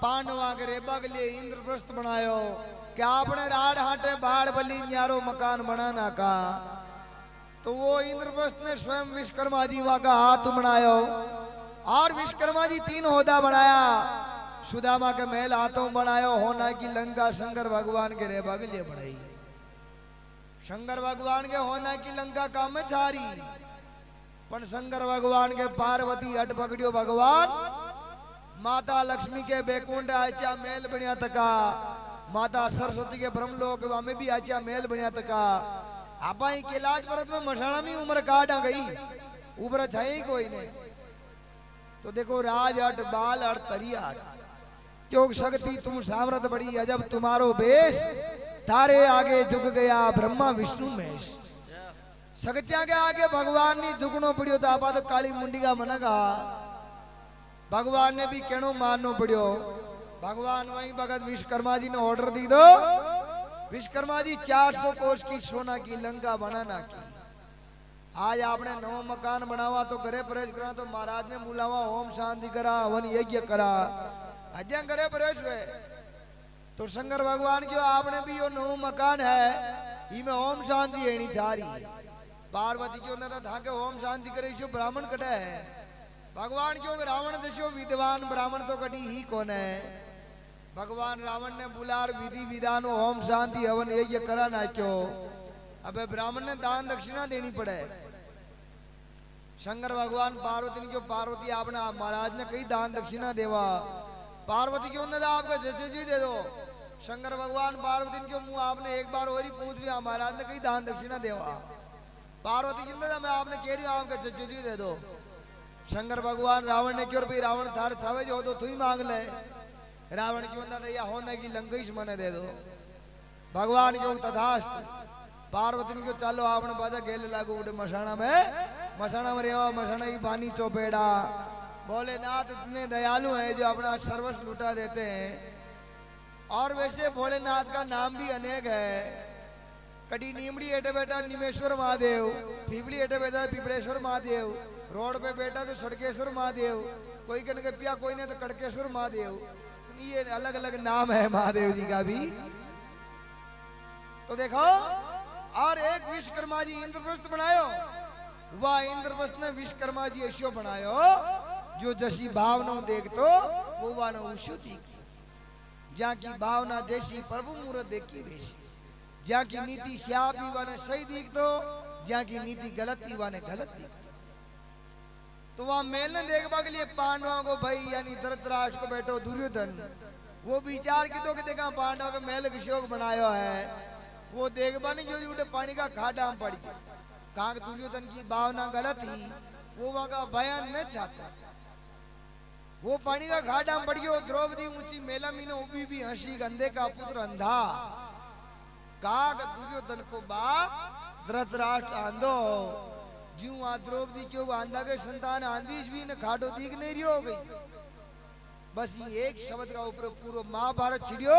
Speaker 1: पांडवा के रेबा के लिए इंद्रप्रस्थ बनायो कि आपने राड हाटे बाढ़ बली न्यारो मकान बनाना का तो वो इंद्रप्रस्थ ने स्वयं विश्वकर्मा जी वहां का हाथ बनायो और विश्वकर्मा जी 3 होदा बनाया सुदामा के महल हाथों बनायो होना की लंका शंकर भगवान के रेबा के लिए बनाई शंकर भगवान के होना की लंका काम में छारी पण शंकर भगवान के पार्वती हट पकड़ियो भगवान माता लक्ष्मी के बैकुंठ आचा मेल बनिया तका माता सरस्वती के ब्रह्मलोक में भी आचा मेल बनिया तका आपा ही कैलाश पर्वत में मशाणा में उम्र काट आ गई उबर छाई कोई ने तो देखो राज हट बाल हट तरिया हट क्यों शक्ति तुम सामर्थ बड़ी अजब तुम्हारो बेश तारे आगे झुक गया ब्रह्मा विष्णु महेश शक्तियां के आगे भगवान ने झुकनो पड़ियो तो आपा तो काली मुंडी का मन का भगवान ने भी कहनो माननो पड़ियो भगवान वही भगत विश्वकर्मा जी ने ऑर्डर दी दो विश्वकर्मा जी 400 कोष की सोना की लंका बनाना की आज आपने नव मकान बनावा तो घरे प्रवेश करा तो महाराज ने बुलावा ओम शांति करा हवन यज्ञ करा अजय करे प्रवेश में तो शंकर भगवान क्यों आपने भी यो नव मकान है इमे ओम शांति एनी छारी पार्वती क्यों ना था के ओम शांति करे शो ब्राह्मण कटे है भगवान क्यों रावण दशो विद्वान ब्राह्मण तो कटी ही कौन है भगवान रावण ने बुलार विधि विधान ओम शांति हवन यज्ञ करा ना क्यों अबे ब्राह्मण ने दान दक्षिणा देनी पड़े शंकर भगवान पार्वती ने क्यों पार्वती आपने महाराज ने कई दान दक्षिणा देवा पार्वती क्यों ने आपका जैसे जी दे दो शंकर भगवान पार्वती क्यों मुंह आपने एक बार और ही पूछ लिया महाराज ने कई दान दक्षिणा देवा पार्वती क्यों ने मैं आपने कह रही हूं आपका जैसे जी दे दो शंकर भगवान रावण ने क्यों भाई रावण थार थावे जो तो तू ही मांग ले रावण क्यों ना या होने की लंकेश मने दे दो भगवान क्यों तथास्त पार्वती को चालो आपने बाजा गेल लागू उठे मशाणा में रेवा मशाणा की बानी चौपेड़ा भोलेनाथ इतने दयालु हैं जो अपना सर्वस्व लुटा देते हैं और वैसे भोलेनाथ का नाम भी अनेक है कड़ी नीमड़ी एटे बेटा निमेश्वर महादेव पीपली एटे बेटा पिपलेश्वर महादेव रोड पे बेटा तो सड़केश्वर महादेव कोई कन के पिया कोई ने तो कड़केश्वर महादेव ये अलग अलग नाम है महादेव जी का भी तो देखो और एक विश्वकर्मा जी इंद्रप्रस्थ बनायो वह इंद्रप्रस्थ ने विश्वकर्मा जी ऐसो बनायो जो जशी भावना देख तो वो वानो उशु दीख ज्या की भावना जैसी प्रभु मूर्त देखी वैसी ज्या की नीति श्यापी वाने सही दीख तो ज्या की नीति गलत ही वाने गलत दीख तो वहां मेल ने देखने के लिए पांडवों को भाई यानी धृतराष्ट्र को बैठो दुर्योधन वो विचार की तो कि देखा पांडवों का महल अभिषेक बनाया है वो देखबा नहीं जो उठे पानी का खाडा में पड़ गया कहा दुर्योधन की भावना गलत ही वो वहां का बयान न चाहता वो पानी का खाडा में पड़ गया द्रौपदी ऊंची मेला मीने उभी भी हंसी गंधे का पुत्र अंधा कहा दुर्योधन को बाप धृतराष्ट्र आंधो जू आ द्रौपदी क्यों आंधा के संतान आंधीश भी न खाडो दीख नहीं रही हो गई बस ये एक शब्द का ऊपर पूरा महाभारत छिड़ियो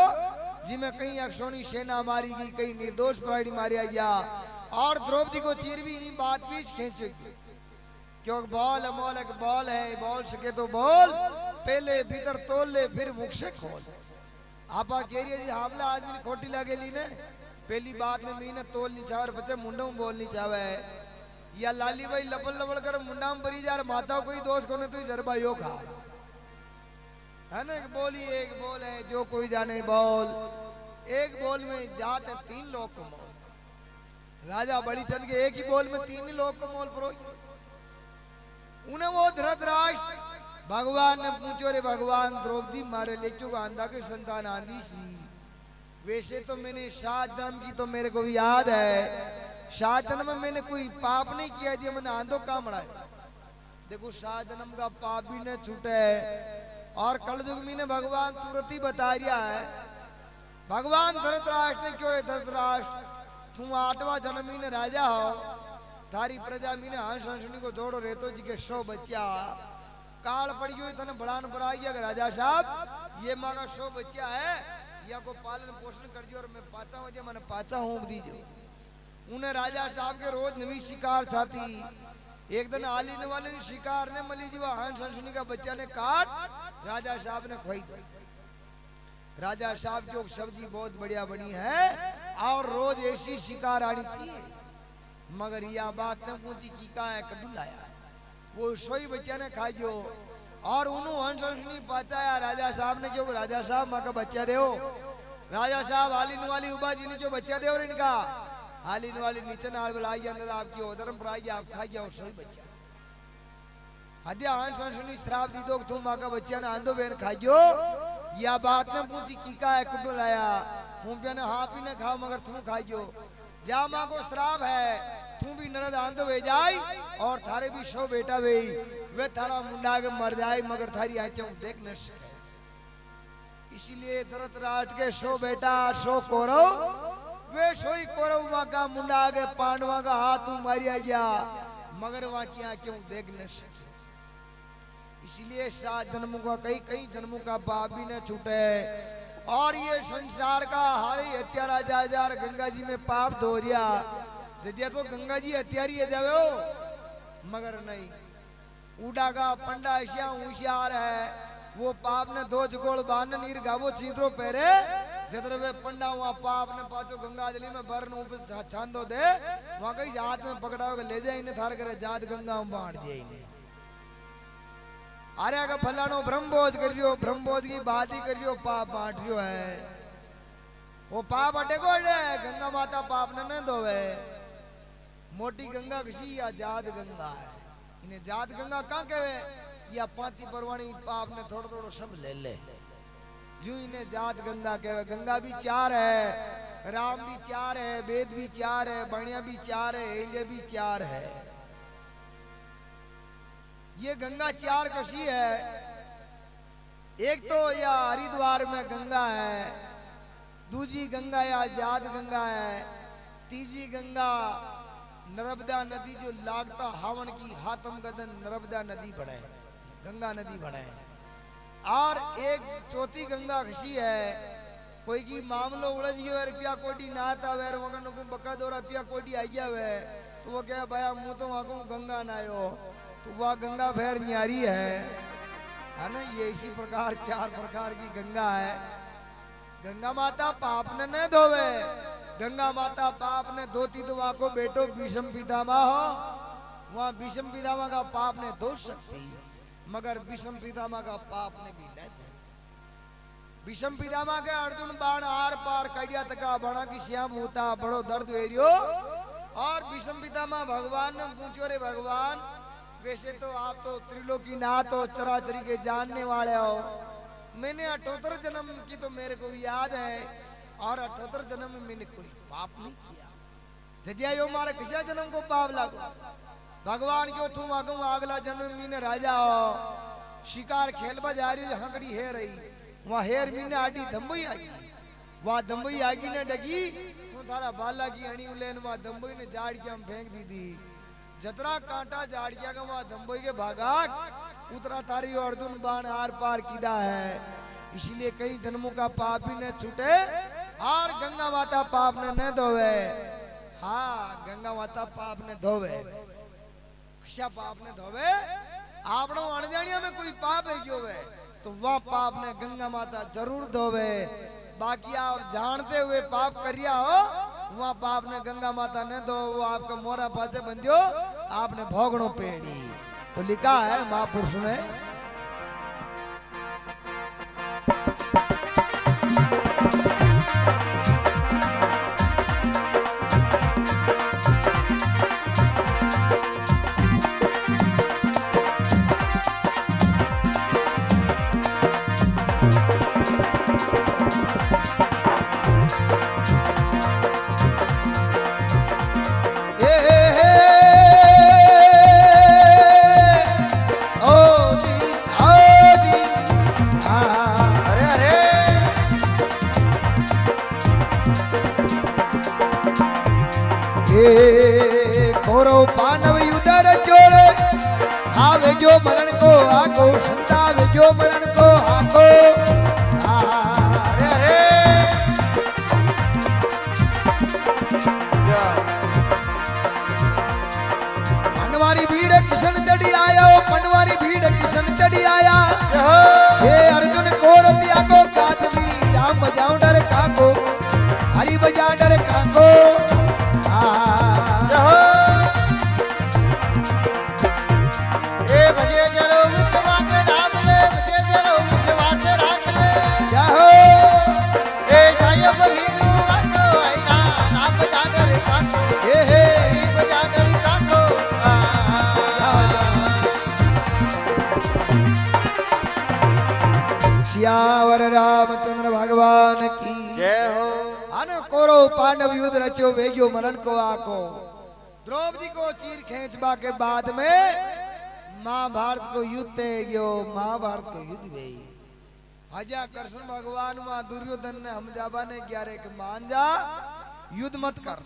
Speaker 1: जिसमें कहीं अक्षोणी सेना मारी गई कहीं निर्दोष प्राणी मारिया गया और द्रौपदी को चीर भी बात बीच खींच क्योंकि बॉल अमोलक बॉल है बोल सके तो बोल पहले भीतर तोल ले फिर मुख से खोल आपा कह रही है हमला आदमी खोटी लगेली ने पहली बात में मीने तोल नहीं चाहे और बच्चे मुंडों में बोल नहीं चाहे या लाली भाई लपल लपल कर मुंडा में परी जा रहा माता कोई दोस्त को तो जरबा यो खा है ना एक बोल है जो कोई जाने बोल एक बोल में जाते 3 लोग को मोल राजा बड़ी चंद के एक ही बोल में 3 ही लोग को मोल परो उन्हें वो धृतराष्ट्र भगवान ने पूछो रे भगवान द्रौपदी मारे ले क्यों आंधा के संतान आंधी सी वैसे तो मैंने 7 जन्म की तो मेरे को भी याद है 7 जन्म में मैंने कोई पाप नहीं किया दिया मैंने आंधो काम बढ़ाया देखो 7 जन्म का पाप भी न छूटे और कल युग में भगवान तुरंत ही बता दिया है भगवान धृतराष्ट्र ने क्यों धृतराष्ट्र तुम 8वां जन्म में राजा हो थारी प्रजा में हंस हंसनी को दौड़ो रहतो जी के 100 बच्चा काल पड़ गयो तने बड़ान बड़ा गया राजा साहब ये माँ का 100 बच्चा है या को पालन पोषण कर दियो और मैं पाचा वजह मैंने पाचा होंक दीजिए उन्हें राजा साहब के रोज नवी शिकार साथी एक दिन आलीन वाले ने शिकार ने मली जीवा हंस हंसनी का बच्चा ने काट राजा साहब ने खोई दी राजा साहब की सब्जी बहुत बढ़िया बनी है और रोज ऐसी शिकार आनी चाहिए मगर यह बात ने पूछी की का है कदू लाया वो सोई बच्चा ने खा जो और उन्होंने हंस हंसनी पाचाया राजा साहब ने क्यों राजा साहब माँ का बच्चा दे राजा साहब आलीन वाली उबा जी ने जो बच्चा दे इनका हालिन वाली नीचे नाड़ बुलाई अंदर आपकी उधरम पढ़ाई आप खा गया और सही बच्चा हद्या हंस हंसनी श्राप दी दो तुम माँ का बच्चा ने आंधो बहन खाइयो या बात ने पूछी की का है कुटो लाया मुंह ने हाँ भी न खाओ मगर तुम खाइयो जा माँ को श्राप है तुम भी नरद आंधो वे जाई और थारे भी 100 बेटा वे वे थारा मुंडा के मर जाए मगर थारी आंखें देख न सके इसीलिए धृतराष्ट्र के 100 बेटा 100 कौरव वे सोई कौरव माँ का मुंडा के पांडवा का हाथ मारिया गया मगर वहां की आंखें देख न सके इसलिए 7 जन्मों का कई जन्मों का पाप भी न छूटे और ये संसार का हर हत्यारा जा गंगा जी में पाप धो दिया जदिया तो गंगा जी हत्यारी है जावे हो मगर नहीं उड़ा का पंडा ऐसा होशियार है वो पाप ने 2 जगोड़ बांध नीर गावो चीतरो पहरे जदर वे पंडा वहां पाप ने पाचो गंगा जली में भरन ऊपर छांदो दे वहां कहीं हाथ में पकड़ाओ के ले जाए इन्हें थार करे जात गंगा में बांट दिए इन्हें अरे अगर फलानो ब्रह्मभोज करियो ब्रह्मभोज की बात ही करियो पाप बांट रियो है वो पाप अटे को अटे गंगा माता पाप ने न धोवे मोटी गंगा किसी या जात गंगा है इन्हें जात गंगा कहाँ कहे या पाती परवाणी पाप ने थोड़ा थोड़ा सब ले ले जो इन्हें जात गंगा कहे गंगा भी 4 है राम भी 4 है वेद भी 4 है बढ़िया भी 4 है इंडिया भी 4 है ये गंगा 4 कशी है एक तो या हरिद्वार में गंगा है दूजी गंगा या जात गंगा है तीजी गंगा नर्मदा नदी जो लागता हावन की हाथम गदन नर्मदा नदी बने गंगा नदी बने और एक चौथी गंगा कशी है कोई की मामलो उड़ज गयो रुपया कोटी ना था वेर मगन को बका दो रुपया कोटी आ गया वे तो वो क्या भाया मुंह तो आगू गंगा ना आयो तो वह गंगा भैर न्यारी है ना ये इसी प्रकार 4 प्रकार की गंगा है गंगा माता पाप ने न धोवे गंगा माता पाप ने धोती तो वहां को बेटो भीष्म पितामह हो वहां भीष्म पितामह का पाप ने धो सकती मगर विषम पितामह का पाप ने भी न जाए। विषम पितामह के अर्जुन बाण आर पार कड़िया तका बड़ा की श्याम होता बड़ो दर्द वेरियो। और विषम पितामह भगवान ने पूछो रे भगवान, वैसे तो आप तो त्रिलोकी नाथ हो, चराचरी के जानने वाले हो, मैंने 78 जन्म की तो मेरे को याद है, और 78 जन्म में मैंने कोई पाप नहीं किया। जदिया यो मारे किसी जन्म को पाप लागो। भगवान क्यों तुम आगम अगला जन्म मीने राजा हो, शिकार खेल जा रही हंगड़ी है रही, वहां हेर मीने आडी दम्बई आई, वहां दम्बई आगी ने डगी तो थारा बाला की अणी उलेन वहां दम्बई ने जाड़ के हम फेंक दी थी। जतरा कांटा जाड़ किया का वहां दम्बई के भागा उतरा तारी अर्जुन बाण आर पार किदा है। इसलिए कई जन्मों का पाप ही न छूटे और गंगा माता पाप ने न धोवे। हाँ, गंगा माता पाप ने धोवे, क्षमा पाप ने धोवे। आपनो अनजानिया में कोई पाप है क्यों है तो वह पाप ने गंगा माता जरूर धोवे। बाकी आप जानते हुए पाप करिया हो वह पाप ने गंगा माता ने धो, वो आपका मोरा पासे बन जो आपने भोगणो पेड़ी। तो लिखा है महापुरुष ने, कौरव पांडव युद्ध रचोड़े आवे जो मरण को आको, संतावे जो मरण को आको। अरे पनवारी भीड़ किशन चढ़ी आया, पनवारी भीड़ किशन चढ़ी आया। हे अर्जुन कौरव त्यागो कातवी, राम बजाओ डर काको, हरि बजा डर काको। सियावर रामचंद्र भगवान की
Speaker 2: जय हो।
Speaker 1: आने कौरव पांडव युद्ध रचो वेग्यो मरण को आको। द्रौपदी को चीर खींचबा के बाद में महाभारत को युद्ध गयो, महाभारत को युद्ध वे हजा कृष्ण भगवान वहां दुर्योधन ने हमजाबा ने 11 के मान जा युद्ध मत कर,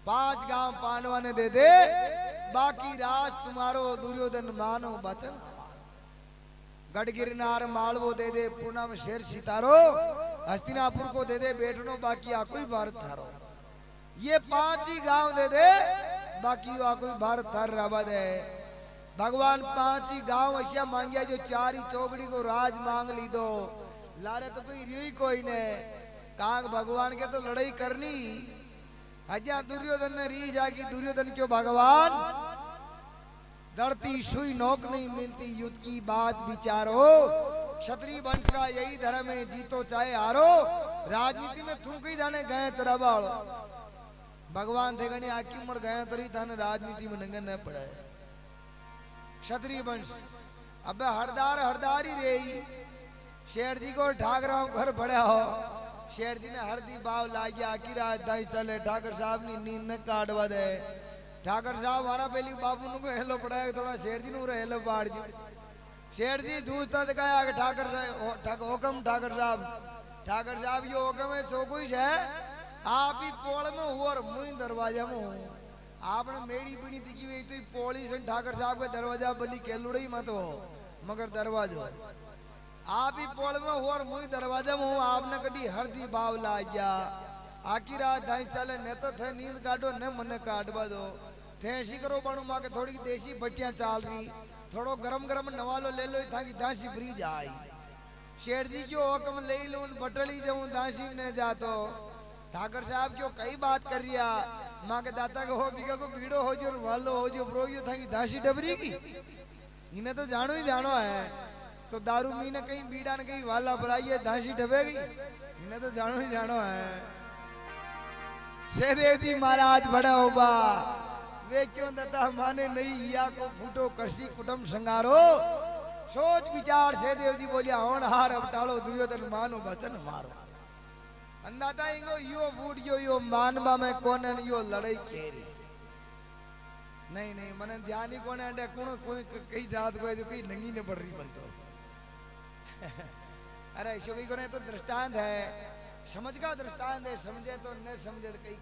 Speaker 1: 5 गांव पांडवा ने दे दे, बाकी राज तुम्हारो दुर्योधन मानो बचन। गढ़गिरनार मालवो दे दे, पूर्णा में शेर सितारो, हस्तिनापुर को दे दे बेटनो, बाकी आ कोई भारत थारो। ये 5 ही गांव दे दे, बाकी आ कोई भारत थार राबा दे। भगवान 5 ही गांव ऐसा मांगिया जो 4 ही चौकड़ी को राज मांग ली दो। लारे तो कोई रियो ही कोई ने काग भगवान के तो लड़ाई करनी। हजा दुर्योधन ने री जागी, दुर्योधन क्यों भगवान धरती सुई नोक नहीं मिलती, युद्ध की बात विचारो। क्षत्रिय वंश का यही धर्म है, जीतो चाहे हारो, राजनीति में तुम कहीं जाने गए तेरा बाड़ो। भगवान थे गणे आकी उम्र गए तरी थाने राजनीति में नंगे न पड़े। क्षत्रिय वंश अबे हरदार हरदारी रही। शेर जी को ठाकरा घर पड़ा हो, शेर जी ने हरदी बाव लागी आकी राजधानी चले, ठाकर साहब ने नींद न काटवा दे। ठाकर साहब हमारा पहली बाबू को हेलो पड़ाया, थोड़ा शेर जी ने हेलो बाढ़ जी। शेर जी दूसता दिखाया कि ठाकर हुक्म ठाकर साहब यो हुक्म है चौकुश है, आप ही पोल में हो और मुई दरवाजा में हूँ। आपने मेड़ी पीड़ी दिखी हुई तो पोली से ठाकर साहब के दरवाजा बली केलुड़ई मत हो, मगर दरवाजा आप ही पोल में हो और मुई दरवाजा में हूँ। आपने कभी हरदी बाव ला गया, आकी रात ढाई चले न तो थे नींद काटो न मन काटवा दो, थे ऐसी करो बनू माँ के थोड़ी देसी बट्टियां चाल रही, थोड़ो गरम गरम नवालो ले लो था कि दासी ब्रीज आई। शेर जी क्यों हुक्म ले लो बटली जाऊं दासी ने जातो। ठाकर साहब क्यों कई बात कर रिया, माँ के दाता को हो बिगा को भीड़ो हो जो वालो हो जो ब्रोयो था कि दासी डबरी की इन्हें तो जानो ही जानो है। तो दारू मी ने कहीं बीड़ा ने कहीं वाला भराइए धांसी ढबेगी, इन्हें तो जानो ही जानो है। शेदेव जी महाराज बड़ा होगा वे क्यों दता माने नहीं या को फूटो करसी कुटुंब संगारो। सोच विचार शेदेव जी बोलिया होन हार अब टालो दुर्योधन मानो वचन मारो। अंदाता इंगो यो फूट यो मानवा में कौन यो लड़ाई केरी नहीं नहीं मने ध्यान ही कोने अडे कुण कोई कई जात को जो कई नंगी ने पड़ रही बनतो। अरे ऐसो कई कोने तो दृष्टांत है, समझ का दृष्टांत है, समझे तो न समझे तो कई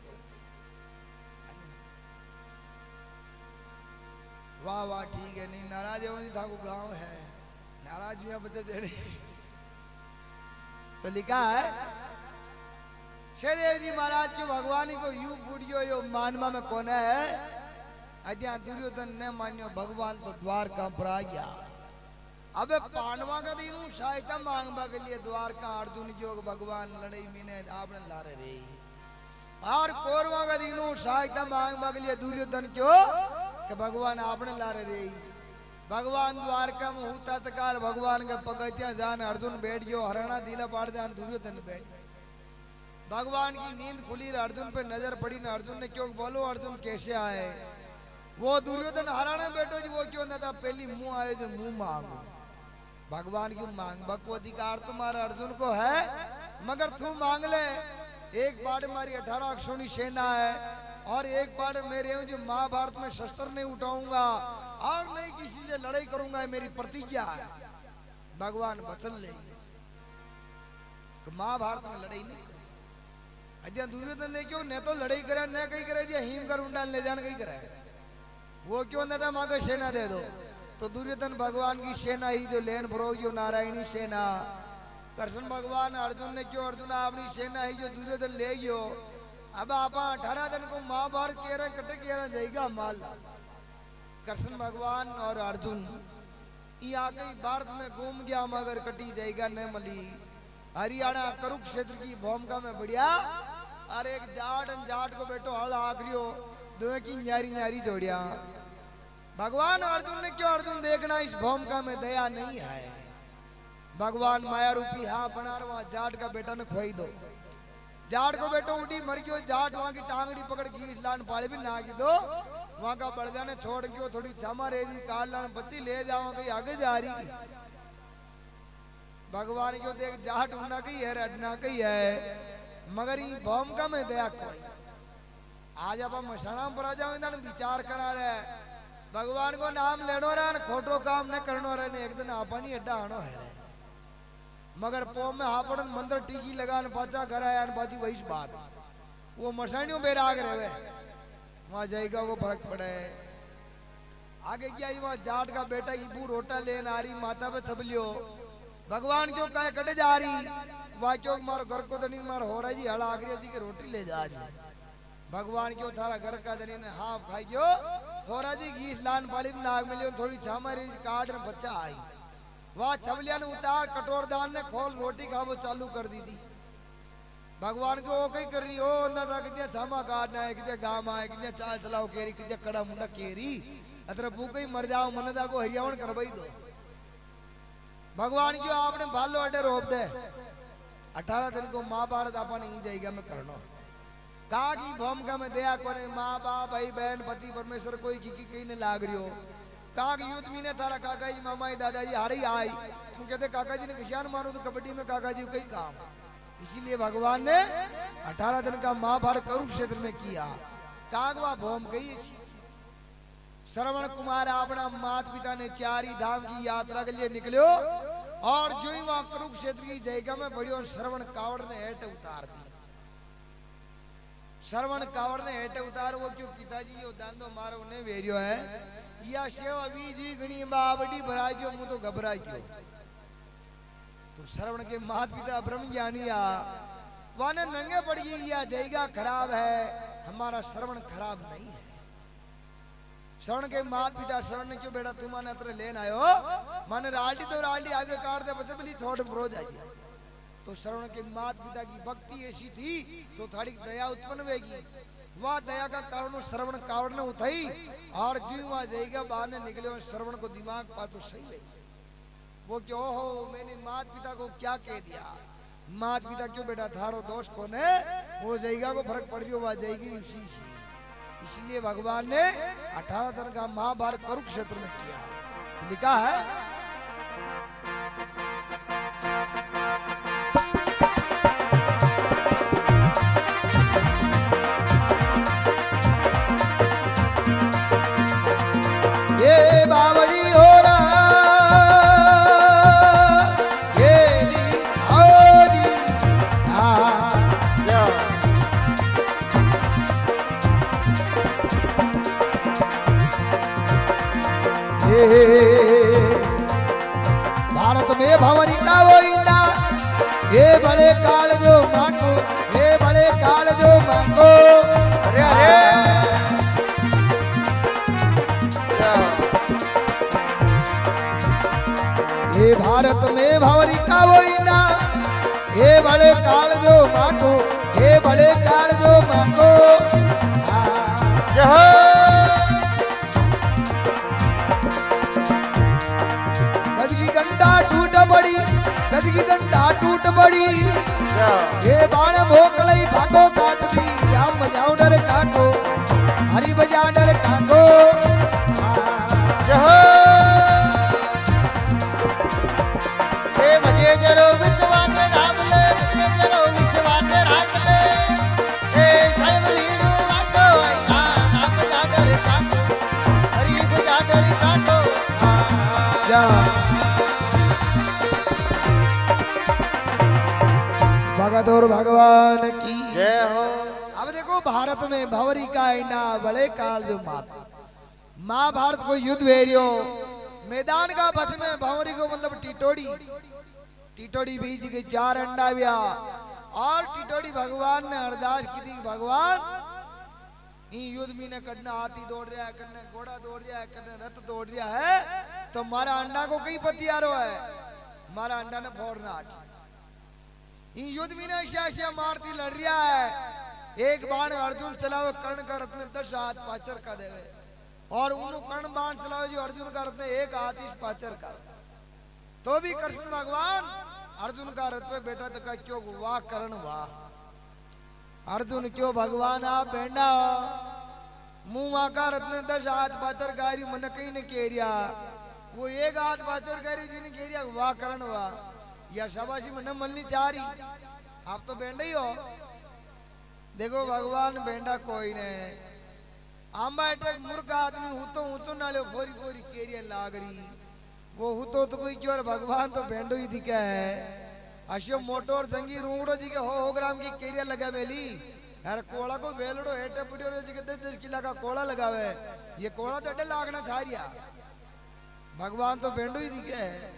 Speaker 1: वाह वाह ठीक है। नहीं नाराज हो नहीं था को गांव है नाराज हुआ बच्चे तेरे तो लिखा है शेदेव जी महाराज के भगवान को यू बूढ़ियो यो मानवा में कौन है। अद्या दुर्योधन ने मान्यो भगवान तो द्वारका पर आ गया। अबे पांडवा का दिन सहायता मांगवा के लिए द्वारका अर्जुन योग भगवान लड़ाई मीने आपने लारे रे और कौरवा का दिन सहायता मांगवा के लिए दुर्योधन क्यों कि भगवान आपने लारे रे। भगवान द्वारका में होता तकार भगवान का पगथिया जान अर्जुन बैठ गयो हराना दिला पाड़ जान दुर्योधन बैठ। भगवान की नींद खुली अर्जुन पे नजर पड़ी ना अर्जुन ने क्यों बोलो अर्जुन कैसे आए। वो दुर्योधन हराने बैठो जी वो क्यों ना था पहली मुंह आए जो मुंह मांगो। भगवान क्यों मांग को अधिकार तुम्हारा अर्जुन को है मगर तू मांग ले। एक बार हमारी 18 अक्षोणी सेना है और एक बार मेरे जो महाभारत में शस्त्र नहीं उठाऊंगा और नहीं किसी से लड़ाई करूंगा मेरी प्रतिज्ञा है। भगवान वचन लेंगे महाभारत में लड़ाई नहीं अद्या दुर्योधन ने क्यों न तो लड़ाई करे न कहीं करे जी हिम कर उंडाल ले जान कहीं करे वो क्यों न था मांगे सेना दे दो। तो दुर्योधन भगवान की सेना ही जो लेन भरोगियो नारायणी सेना कृष्ण भगवान अर्जुन ने क्यों अर्जुन अपनी सेना ही जो दुर्योधन ले गयो। अब आप 18 दिन को महाभारत कह रहे कटे कह रहे जाएगा माल कृष्ण भगवान और अर्जुन यहाँ कहीं भारत में घूम गया मगर कटी जाएगा न मली। हरियाणा कुरुक्षेत्र की भूमिका में बढ़िया और एक जाट को बेटो हल आखरियो दो की न्यारी न्यारी जोड़िया। भगवान अर्जुन ने क्यों अर्जुन देखना इस भूमिका में दया नहीं है। भगवान माया रूपी हाँ बना वहां जाट का बेटा ने खोई दो। जाट को बेटो उठी मर गयो जाट वहां की टांगड़ी पकड़ की लान पाले भी ना की दो वहां का बड़गा ने छोड़ गयो थोड़ी क्षमा रेजी काल लान बत्ती ले जाओ कहीं आगे जा रही। भगवान क्यों देख जाट होना कही है रडना कही है मगर ये भूमिका में दया कोई। आज आप मसाणा पर आ जाओ विचार करा रहे भगवान को नाम लेनो रहा खोटो काम न करनो रहे एक दिन आपनी अड्डा आनो है मगर पोम में हापड़ मंदिर टीकी लगान पाचा कराया बाजी वही बात वो मसाणियों बैराग रहे वहां जाएगा वो फर्क पड़े। आगे क्या वहां जाट का बेटा ईबू रोटा लेन आ रही माता पे छबलियो भगवान क्यों कहे कटे जा रही वह क्यों मारो घर को दनी मार हो रहा जी हड़ा आखिरी थी कि रोटी ले जा रही। भगवान क्यों थारा घर का दनी ने हाँ खाई क्यों हो रहा जी घी लान पाली नाग मिलियो थोड़ी छामारी काट में बच्चा आई वह छबलिया ने उतार कटोर दान ने खोल रोटी खाओ चालू कर दी थी। भगवान को वो कहीं कर रही हो ना कितने छामा काटना है कितने गाम आए कितने चाल चलाओ केरी कितने कड़ा मुंडा केरी अतर भूख ही मर जाओ मनदा को हरियावण करवाई दो। भगवान क्यों आपने भालो अड्डे रोप दे 18 दिन को महाभारत आपा नहीं जाएगा मैं करना कहा की भूमिका में दया करे माँ बाप भाई बहन पति परमेश्वर कोई की कहीं ने लाग रही हो। कहा युद्ध में थारा काका जी मामा जी दादाजी हारी आई तुम कहते काका जी ने किसान मारो तो कबड्डी में काका जी कई काम इसीलिए भगवान ने 18 दिन का महाभारत कुरुक्षेत्र में किया। कागवा भूम गई श्रवण कुमार अपना माता पिता ने चारी धाम की यात्रा के लिए निकलो और जो ही वहां कुरुक्षेत्र की जगह में बढ़ियो श्रवण कावड़ ने हेट उतार दी। श्रवण कावड़ ने हेट उतार वो क्यों पिताजी यो दांदो मारो ने वेरियो है या शेव अभी जी गणी बाबड़ी भरा जो मुंह तो घबरा क्यों। तो श्रवण के माता पिता ब्रह्म ज्ञानी आ वाने नंगे पड़ गई या जयगा खराब है हमारा श्रवण खराब नहीं है। श्रवण के माता पिता श्रवण ने क्यों बेटा तुम्हारे अत्र लेन आयो माने राल्टी तो राल्टी आगे काट दे बच्चे बली छोड़ रोज आइए। तो श्रवण के माता पिता की भक्ति ऐसी थी तो थोड़ी दया उत्पन्न होगी वह दया का कारण श्रवण कारण उठाई और जीव वहां जाएगा बाहर ने निकले और श्रवण को दिमाग पा तो सही ले वो क्यों हो मैंने माता पिता को क्या कह दिया माता पिता क्यों बेटा थारो दोष कौन है वो जाएगा को फर्क पड़ रही वह जाएगी इसलिए भगवान ने 18 दिन का महाभारत कुरुक्षेत्र में किया तो लिखा है ये बाबाजी हो रहा ये दी औरी भारत में भंवरी का वो इंडा ये बड़े काल जो मांगो ये बड़े काल जो मांगो
Speaker 2: अरे अरे
Speaker 1: ये भारत में भंवरी का वो इंडा ये बड़े काल जो मांगो ये बड़े काल जो मांगो
Speaker 2: जय हो
Speaker 1: गदगी घंटा टूट पड़ी गदगी घंटा टूट पड़ी ये बाण भोकलई भागो कात भी राम बजाओ डर काको हरि बजा डर काको
Speaker 2: जय हो हे मजे जरो विश्वास ढाबले मजे जरो विश्वास राखले हे साईं वीणु वाको नाम जाडर काको हरि बजा डर काको
Speaker 1: या भगत और भगवान की
Speaker 2: जय हो
Speaker 1: अब देखो भारत में भंवरी का इंडा बड़े काल जो माता महाभारत को युद्ध वेरियो मैदान का बच में भंवरी को मतलब टिटोड़ी बीज के 4 अंडा बिया और टिटोड़ी भगवान ने अरदास की थी भगवान ये युद्ध में ने करना हाथी दौड़ रहा है करने घोड़ा दौड़ रहा है करने रथ दौड़ रहा है तो हमारा अंडा को कई पति आ रहा है हमारा अंडा ने फोड़ना आके ये युद्ध में ने ऐसा मारती लड़ रहा है एक बाण अर्जुन चलावे कर्ण का रत्न 10 हाथ पाचर का देवे और उन्होंने कर्ण बाण चलावे जो अर्जुन का रत्न 1 हाथ इस पाचर का तो भी कृष्ण भगवान अर्जुन का रथ पे बैठा तो का क्यों वाह कर्ण वाह अर्जुन क्यों भगवान आप बेंडा मुंह का रत्न 10 हाथ पाचर कारी मन कहीं ने केरिया वो 1 हाथ पाचर कारी जिन्हें केरिया वाह कर्ण वाह या शाबाशी मन मलनी चारी आप तो बेंडा ही हो देखो भगवान बेंडा कोई ने आंबा एक मूर्ख आदमी हूतो नाले फोरी फोरी केरिया लागरी वो हूतो तो कोई क्यों भगवान तो बेंडो ही दिखा है अशो मोटोर जंगी रूंगड़ो जी के हो ग्राम की केरिया लगा मेली यार कोड़ा को बेलड़ो हेटे पुटियो जी के 10 किलो का कोड़ा लगावे ये कोड़ा तो अड्डे लागना छारिया भगवान तो बेंडो ही दिखे है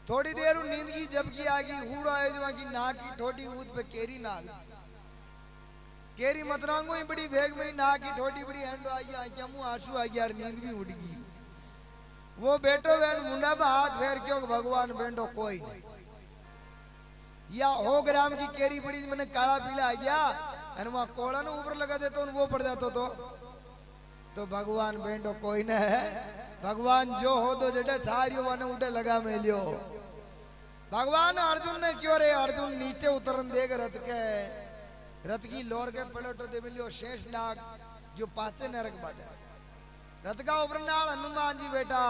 Speaker 1: थोड़ी देर नींद की जबकि आगी हूड़ा है जो की ना की ठोडी ऊद पे केरी नाग केरी मतरांगो ही बड़ी भेग में ना की ठोडी बड़ी हैंडो आ गया क्या मुंह आंसू आ गया नींद भी उड़ गई वो बेटो बहन मुंडा में हाथ फेर क्यों भगवान बेंडो कोई नहीं या हो ग्राम की केरी बड़ी मैंने काला पीला आ गया और वहां कोड़ा ने ऊपर लगा देता वो पड़ जाता तो भगवान बेंडो कोई न है भगवान जो हो तो जटे छारियो वाने उठे लगा मेलियो भगवान अर्जुन ने क्यों रे अर्जुन नीचे उतरन देख रथ की लोर के पलटो दे मिलियो शेष नाग जो पाते नरक बादे रथ का ऊपर नाल हनुमान जी बेटा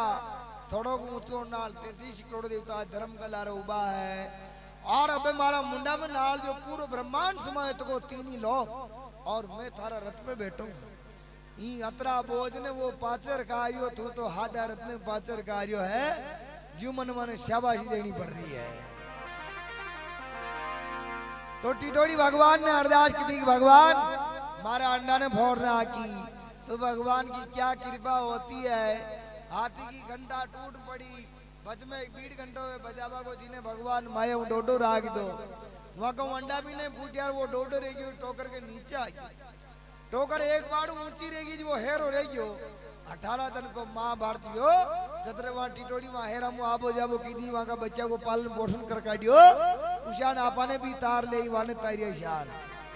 Speaker 1: थोड़ो ऊंचो नाल 33 करोड़ देवता धर्म का लारो उबा है और अबे मारा मुंडा में नाल जो पूरा ब्रह्मांड समाये को 3 ही लोग और मैं थारा रथ में बैठो ई अतरा बोझ ने वो पाचर कार्यो तू तो हादा रथ में पाचर कार्यो है जो मन मन शाबाशी देनी पड़ रही है तो टिटोड़ी भगवान ने अरदास की थी भगवान मारा अंडा ने फोड़ना की तो भगवान की क्या कृपा होती है हाथी की घंटा टूट पड़ी बच में 1 घंटों में बजाबा को जिन्हें भगवान माया डोडो राग दो वहां को अंडा भी नहीं फूट यार वो डोडो रहेगी टोकर के नीचे आई टोकर एक बाड़ू ऊंची रहेगी जो हेरो रहेगी 18 दिन को महाभारत हो चतुर्वा टिटोड़ी वहां हेरा मु आबो जाबो कीधी वहां का बच्चा को पालन पोषण कर काटियो उशान आपा ने भी तार ले वाने तारिया शान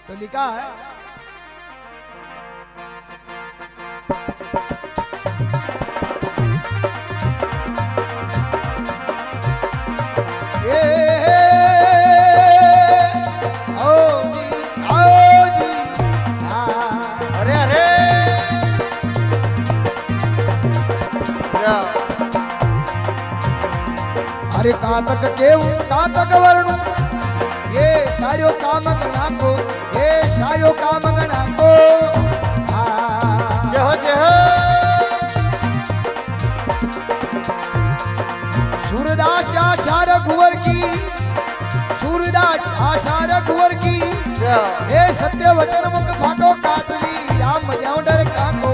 Speaker 1: तो लिखा है अरे कातक केऊ कातक वरणु ये सारो काम गणा को ये सारो काम गणा को
Speaker 2: जय हो जय हो
Speaker 1: सूरदास आशा रघुवर की सूरदास आशा रघुवर की ये सत्य वचन मुख फाटो कातवी राम बजाओ डर काको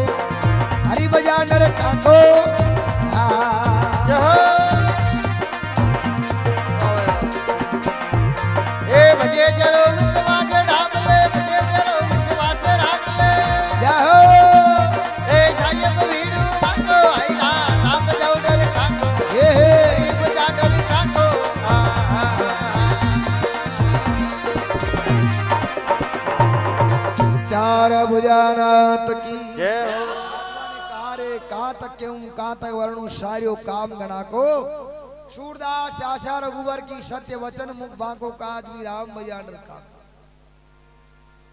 Speaker 1: हरि बजा डर काको
Speaker 2: जय हो भजे जरो विश्वास ढाब ले भजे जरो विश्वास राख ले
Speaker 1: जय हो
Speaker 2: ए सायब भीड़ू मांगो आईला राम जाऊ डर काको
Speaker 1: ये
Speaker 2: बजा डर काको
Speaker 1: चार भुजानाथ की
Speaker 2: जय हो
Speaker 1: कारे कातक केऊ कातक वरणु सारो काम गणा को सूरदास आशा रघुवर की सत्य वचन मुख बांको काज भी राम बजान रखा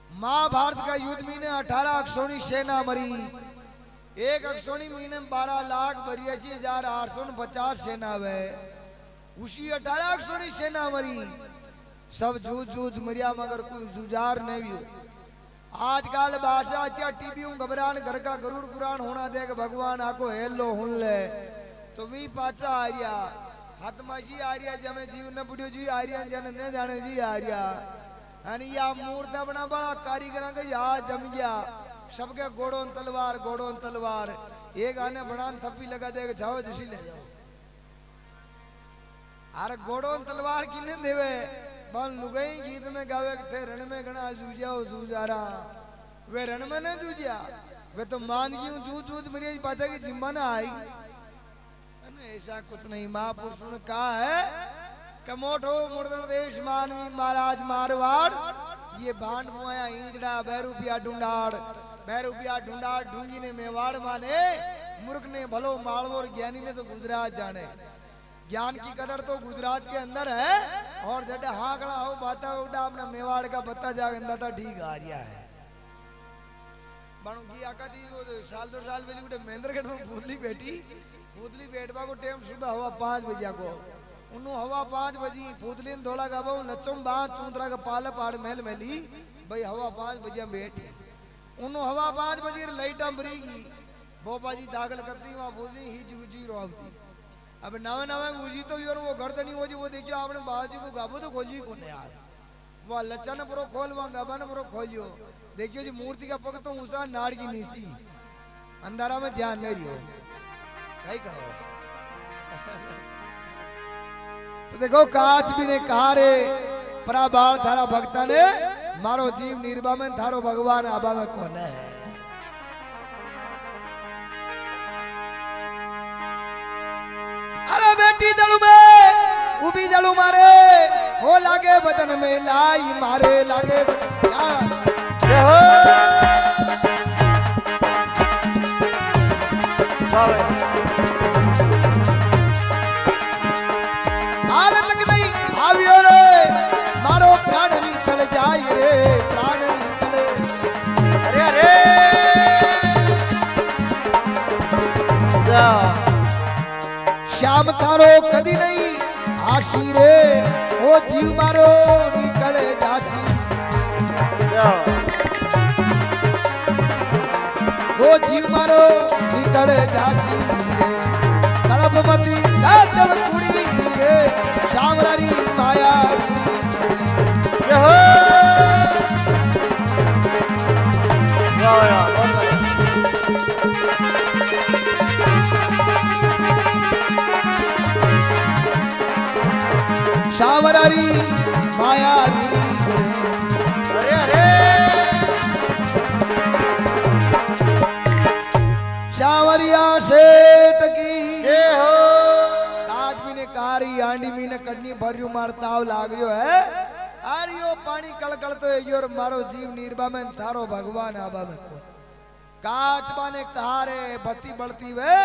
Speaker 1: महाभारत का युद्ध में 18 अक्षोणी सेना मरी एक अक्षोणी महीने 12,82,850 सेना वे उसी 18 अक्षोणी सेना मरी सब जूझ जूझ मरिया मगर कोई जुजार नहीं हुई आजकल बादशाह क्या टीवी घबरान घर का गरुड़ पुराण होना देख भगवान आको हेलो हुन ले तो भी पाचा आ रिया हतमाशी आ रिया जमे जीव न बुढ़ियो जी आ रिया जन ने जाने जी आ रिया यानी या मूर्त बना बड़ा कारीगर के या जम गया सबके गोड़ों तलवार एक आने बनान थप्पी लगा देगा जाओ जैसी ले जाओ अरे गोड़ों तलवार किने देवे बन लुगाई गीत में गावे थे रण में गणा जूझिया जूझारा वे रण में न जूझिया वे तो मान गई जूझ जूझ मेरी पाचा की जिम्मा ना आई ऐसा कुछ नहीं महापुरुष ने कहा है कमोठो मुर्दन देश मानवी महाराज मारवाड़ ये भांड मुआया ईंजड़ा बैरूपिया ढूंढाड़ ढूंगी ने मेवाड़ माने मूर्ख ने भलो मालवो और ज्ञानी ने तो गुजरात जाने ज्ञान की कदर तो गुजरात के अंदर है और जटे हाकड़ा हो बाता उड़ा अपना मेवाड़ का पत्ता जाग अंदा था ठीक आ रिया है बनूंगी आका दी वो साल 2 साल पहले उठे महेंद्रगढ़ में भूतली बैठवा को टाइम सुबह हवा 5 बजे को उन्हों हवा 5 बजे भूतली ने धोला गाबा लच्चम बात चूंतरा का पाला पहाड़ महल मेली भाई हवा 5 बजे बैठे उन्हों हवा 5 बजे लाइट अमरीगी बोपा जी दाखिल करती वहां भूतली ही जूजी रोकती अब नवे गुजी तो यार वो घर नहीं हो जी वो देखियो आपने बाजी को गाबो तो खोजी को नहीं यार वो लच्चा ने पुरो खोल वहां गाबा ने पुरो खोलियो देखियो जी मूर्ति का पग तो ऊंचा नाड़ की नीची अंधारा में ध्यान नहीं रियो कहीं करो तो देखो काच भी ने कहा रे पराबाल थारा भक्ता ने मारो जीव निर्भा में थारो भगवान आबा में कौन है अरे बेटी जलू में उबी जलू मारे हो लागे बदन में लाई मारे लागे
Speaker 2: जय हो
Speaker 1: हालत नहीं आवियो रे मारो प्राण निकल जाए रे प्राण निकले
Speaker 2: अरे अरे
Speaker 1: श्याम थारो कदी नहीं आशी रे ओ जीव मारो निकले जासी ओ जीव मारो निकले जासी रे कड़पमती जब कुड़ी रे श्यामरारी माया
Speaker 2: जय हो
Speaker 1: श्यामरारी माया
Speaker 2: अरे अरे
Speaker 1: श्यामरिया सेठ की
Speaker 2: जय हो
Speaker 1: काज भी ने कारी आंडी भी ने कटनी भरियो मारताव लाग रियो है आरियो पानी कलकल तो योर मारो जीव निर्भा में थारो भगवान आबा में कौन काच माने कहा रे बत्ती बढ़ती वे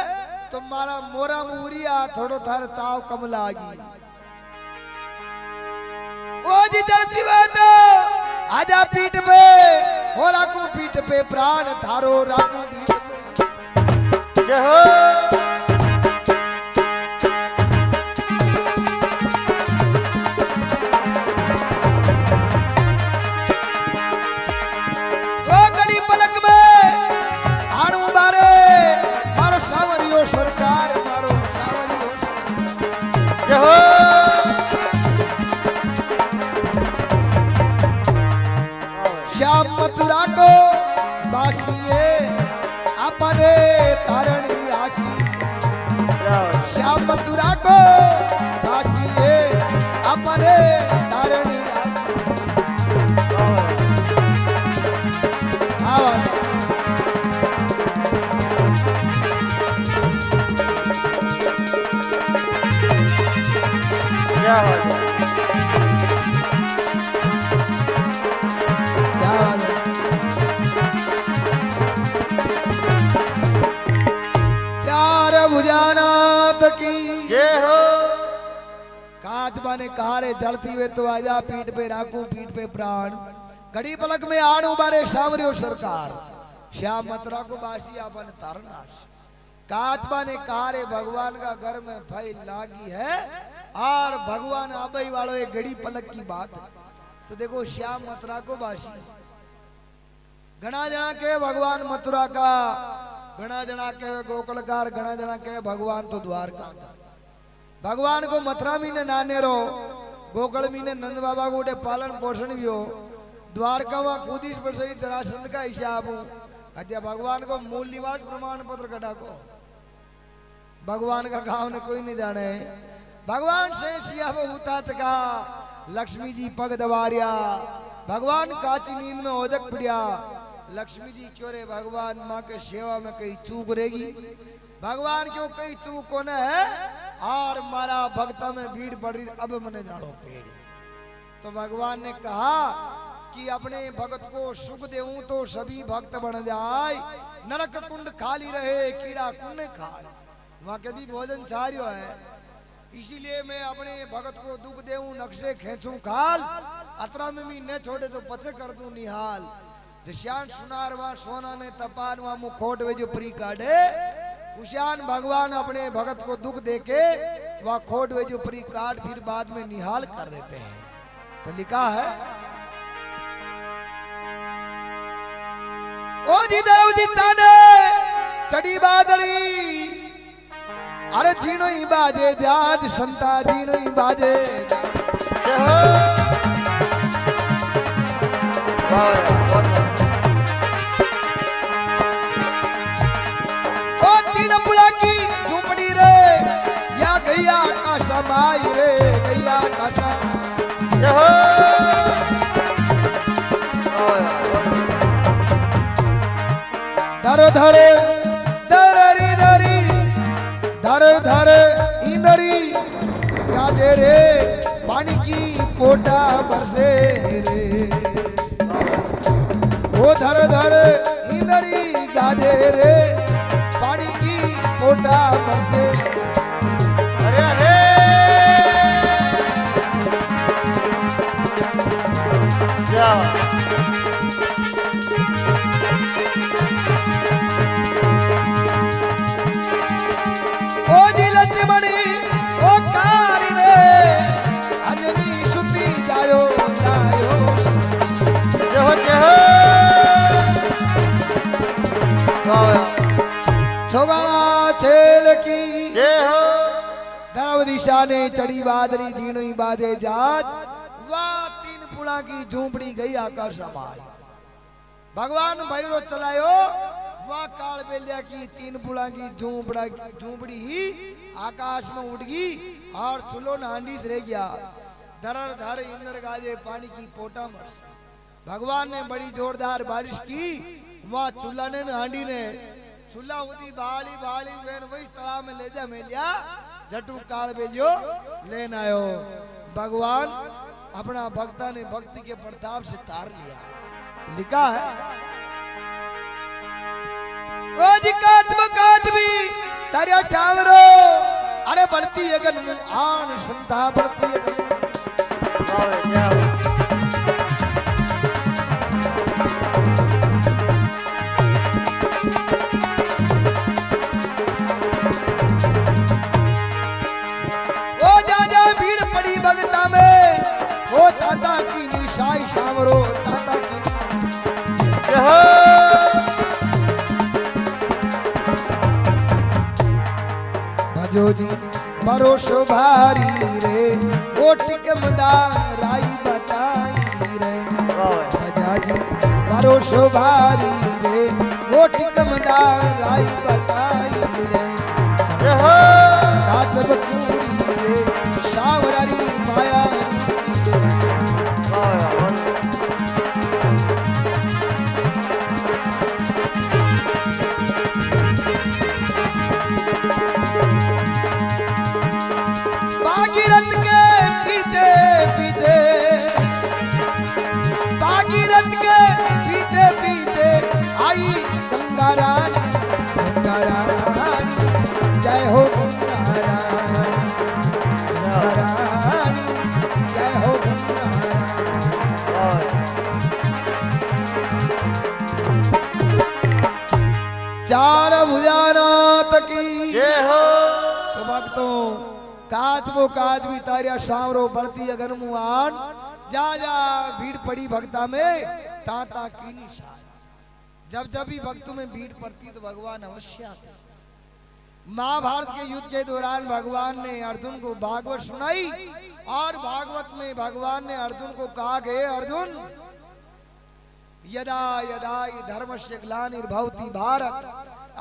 Speaker 1: तुम्हारा मोरा मुरिया थोड़ो थार ताव कम लागी ओ जी चलती बात आजा पीठ पे हो राखू पीठ पे प्राण थारो राखू पीठ पे
Speaker 2: जय हो जय हो
Speaker 1: श्याम मथुरा को बासिए अपने तारणी आशी श्याम मथुरा को बासिए अपने तारणी आशी आवाज
Speaker 2: जय हो
Speaker 1: चार भुजानाथ की
Speaker 2: जय हो
Speaker 1: कांच बाने कहारे जलती हुए तो आजा पीठ पे राखू पीठ पे प्राण घड़ी पलक में आड़ उबारे सावरियो सरकार श्याम मथुरा को बासी अपन तारनाश कांच बाने कहारे भगवान का घर में भय लागी है और भगवान आबई वालों एक घड़ी पलक की बात है तो देखो श्याम मथुरा को बासी घना जना के भगवान मथुरा का घना जना के गोकुलकार घना जना के भगवान तो द्वारका का भगवान को मथुरा में ने नाने रो गोकुल में ने नंद बाबा को उठे पालन पोषण भी हो द्वारका में कूदीश पर सही जरासंध का हिसाब हो अत्या भगवान को मूल निवास प्रमाण पत्र कटा को भगवान का गांव ने कोई नहीं जाने भगवान से सियाब उतात का लक्ष्मी जी पग दबारिया भगवान काची नींद में ओजक पड़िया लक्ष्मी जी क्यों रे भगवान माँ के सेवा में कहीं चूक रहेगी भगवान क्यों कहीं चूक को न है और मारा भक्ता में भीड़ पड़ रही अब मने जानो पेड़ तो भगवान ने कहा कि अपने भक्त को सुख देऊं तो सभी भक्त बन जाए नरक कुंड खाली रहे कीड़ा कुंड खाए वहां के भी भोजन चार्यो है इसीलिए मैं अपने भगत को दुख देऊं नक्शे खींचूं खाल अतरा में भी न छोड़े तो पचे कर दूं निहाल दिशान सुनार वा सोना ने तपान वा मुखोट वे जो प्री काढ़े कुशान भगवान अपने भगत को दुख देके वह खोट वे जो प्री काट फिर बाद में निहाल कर देते हैं तो लिखा है ओ जी देव जी ताने चढ़ी बादली अरे जीनो ही बाजे जाज संता जीनो ही बाजे
Speaker 2: जय हो
Speaker 1: ओ तीन पुला की झूपड़ी रे या गैया का समाई रे गैया का समाई
Speaker 2: जय हो
Speaker 1: धर धर धरी धरी धर धर इंदरी गाजे रे पानी की पोटा बरसे रे ओ धर धर इंदरी गाजे रे पानी की पोटा बरसे
Speaker 2: अरे अरे जय हो
Speaker 1: ओ जी लक्ष्मणी ओ कारिणे अंजनी सुती जायो जायो
Speaker 2: जय हो जय हो
Speaker 1: छोगाना छेल की
Speaker 2: जय हो
Speaker 1: धर्म दिशा ने चढ़ी बादरी जीणो ही बाजे जात वाह तीन पुड़ा की झूपड़ी गई आकाश समाई भगवान भैरो चलायो वह काल बेलिया की तीन पुड़ा की झूपड़ी ही आकाश में उड़ गई और चुलो नांडी से रह गया धर धर इंद्र गाजे पानी की पोटा मर भगवान ने बड़ी जोरदार बारिश की वह चूल्हा ने हांडी ने चूल्हा उदी बाली बाली बहन वही तालाब में ले जा मेलिया जटू काल बेलियो लेन आयो भगवान अपना भक्ता ने भक्ति के प्रताप से तार लिया तो लिखा है भी तारिया चावरो अरे बढ़ती अगन आन संता बढ़ती अगन ओ जा जा भीड़ पड़ी भगता में ओ ताता की निशाई चावरो ताता की भजो जी भरोसो भारी रे कोटिक मदाराई बताई रे राजा जी भरोसो भारी रे कोटिक मदाराई बताई रे रात बकूरी रे सावरारी माया भागीरथ के पीछे पीछे भागीरथ के पीछे पीछे आई गंगा रानी जय हो गंगा रानी जय हो गंगा चार भुजानाथ की
Speaker 2: जय हो।
Speaker 1: तो भक्तों काज वो काज भी तारिया सावरो बढ़ती अगन मुआन जा जा भीड़ पड़ी भक्ता में ताता की निशान जब जब भी भक्तों में भीड़ पड़ती तो भगवान अवश्य आते। महाभारत के युद्ध के दौरान भगवान ने अर्जुन को भागवत सुनाई और भागवत में भगवान ने अर्जुन को कहा कि अर्जुन यदा यदा धर्मस्य ग्लानिर्भवति भारत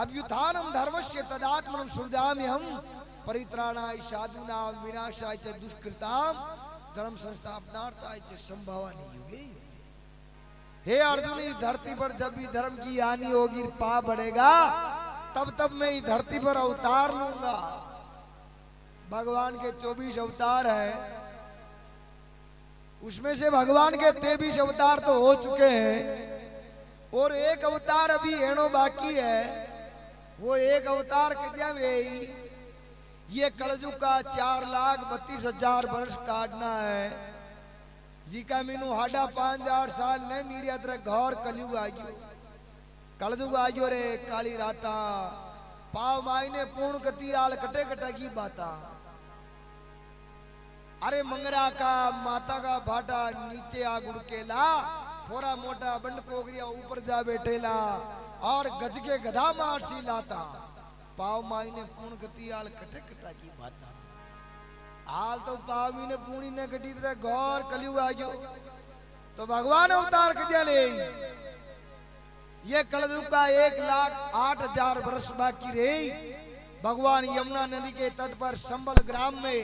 Speaker 1: अभ्युत्थानम धर्मस्य तदात्मनं सृजाम्यहम् परित्राणाय साधूनां विनाशाय च दुष्कृतां धर्म संस्थापनार्थाय च संभवामि युगे युगे। हे अर्जुन इस धरती पर जब भी धर्म की हानि होगी पाप बढ़ेगा तब तब मैं इस धरती पर अवतार लूंगा। भगवान के 24 अवतार है उसमें से भगवान के 23 अवतार तो हो चुके हैं और एक अवतार अभी हेणो बाकी है। वो एक अवतार कितना में ये कलयुग का 4,32,000 वर्ष काटना है जी का मीनू हाडा 5,000 साल ने नीरियत घौर कलयुग आयो कलयुग आयो रे काली राता पाव मायने पूर्ण गति आल कटे कटे की बाता अरे मंगरा का माता का भाटा नीचे आ गुड़केला थोड़ा मोटा बंड कोगरिया ऊपर जा बैठेला और गज के गधा मारसी लाता पाव माई ने पूर्ण गति आल कटे कटा की बाता आल तो पावी ने पूर्णी ने कटी तरह गौर कलयुग आयो तो भगवान अवतार के ले ये कलयुग का 1,08,000 वर्ष बाकी रहे। भगवान यमुना नदी के तट पर संबल ग्राम में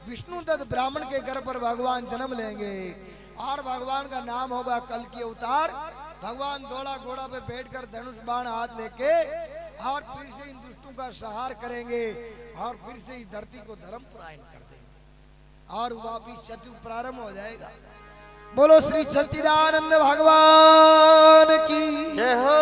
Speaker 1: विष्णु दत्त ब्राह्मण के घर पर भगवान जन्म लेंगे और भगवान का नाम होगा कल की अवतार। भगवान धोला घोड़ा पे बैठकर धनुष बाण हाथ लेके और फिर से इन दुष्टों का संहार करेंगे और फिर से इस धरती को धर्म परायण कर देंगे और वापिस सतयुग प्रारंभ हो जाएगा। बोलो श्री सच्चिदानंद भगवान की
Speaker 2: जय हो।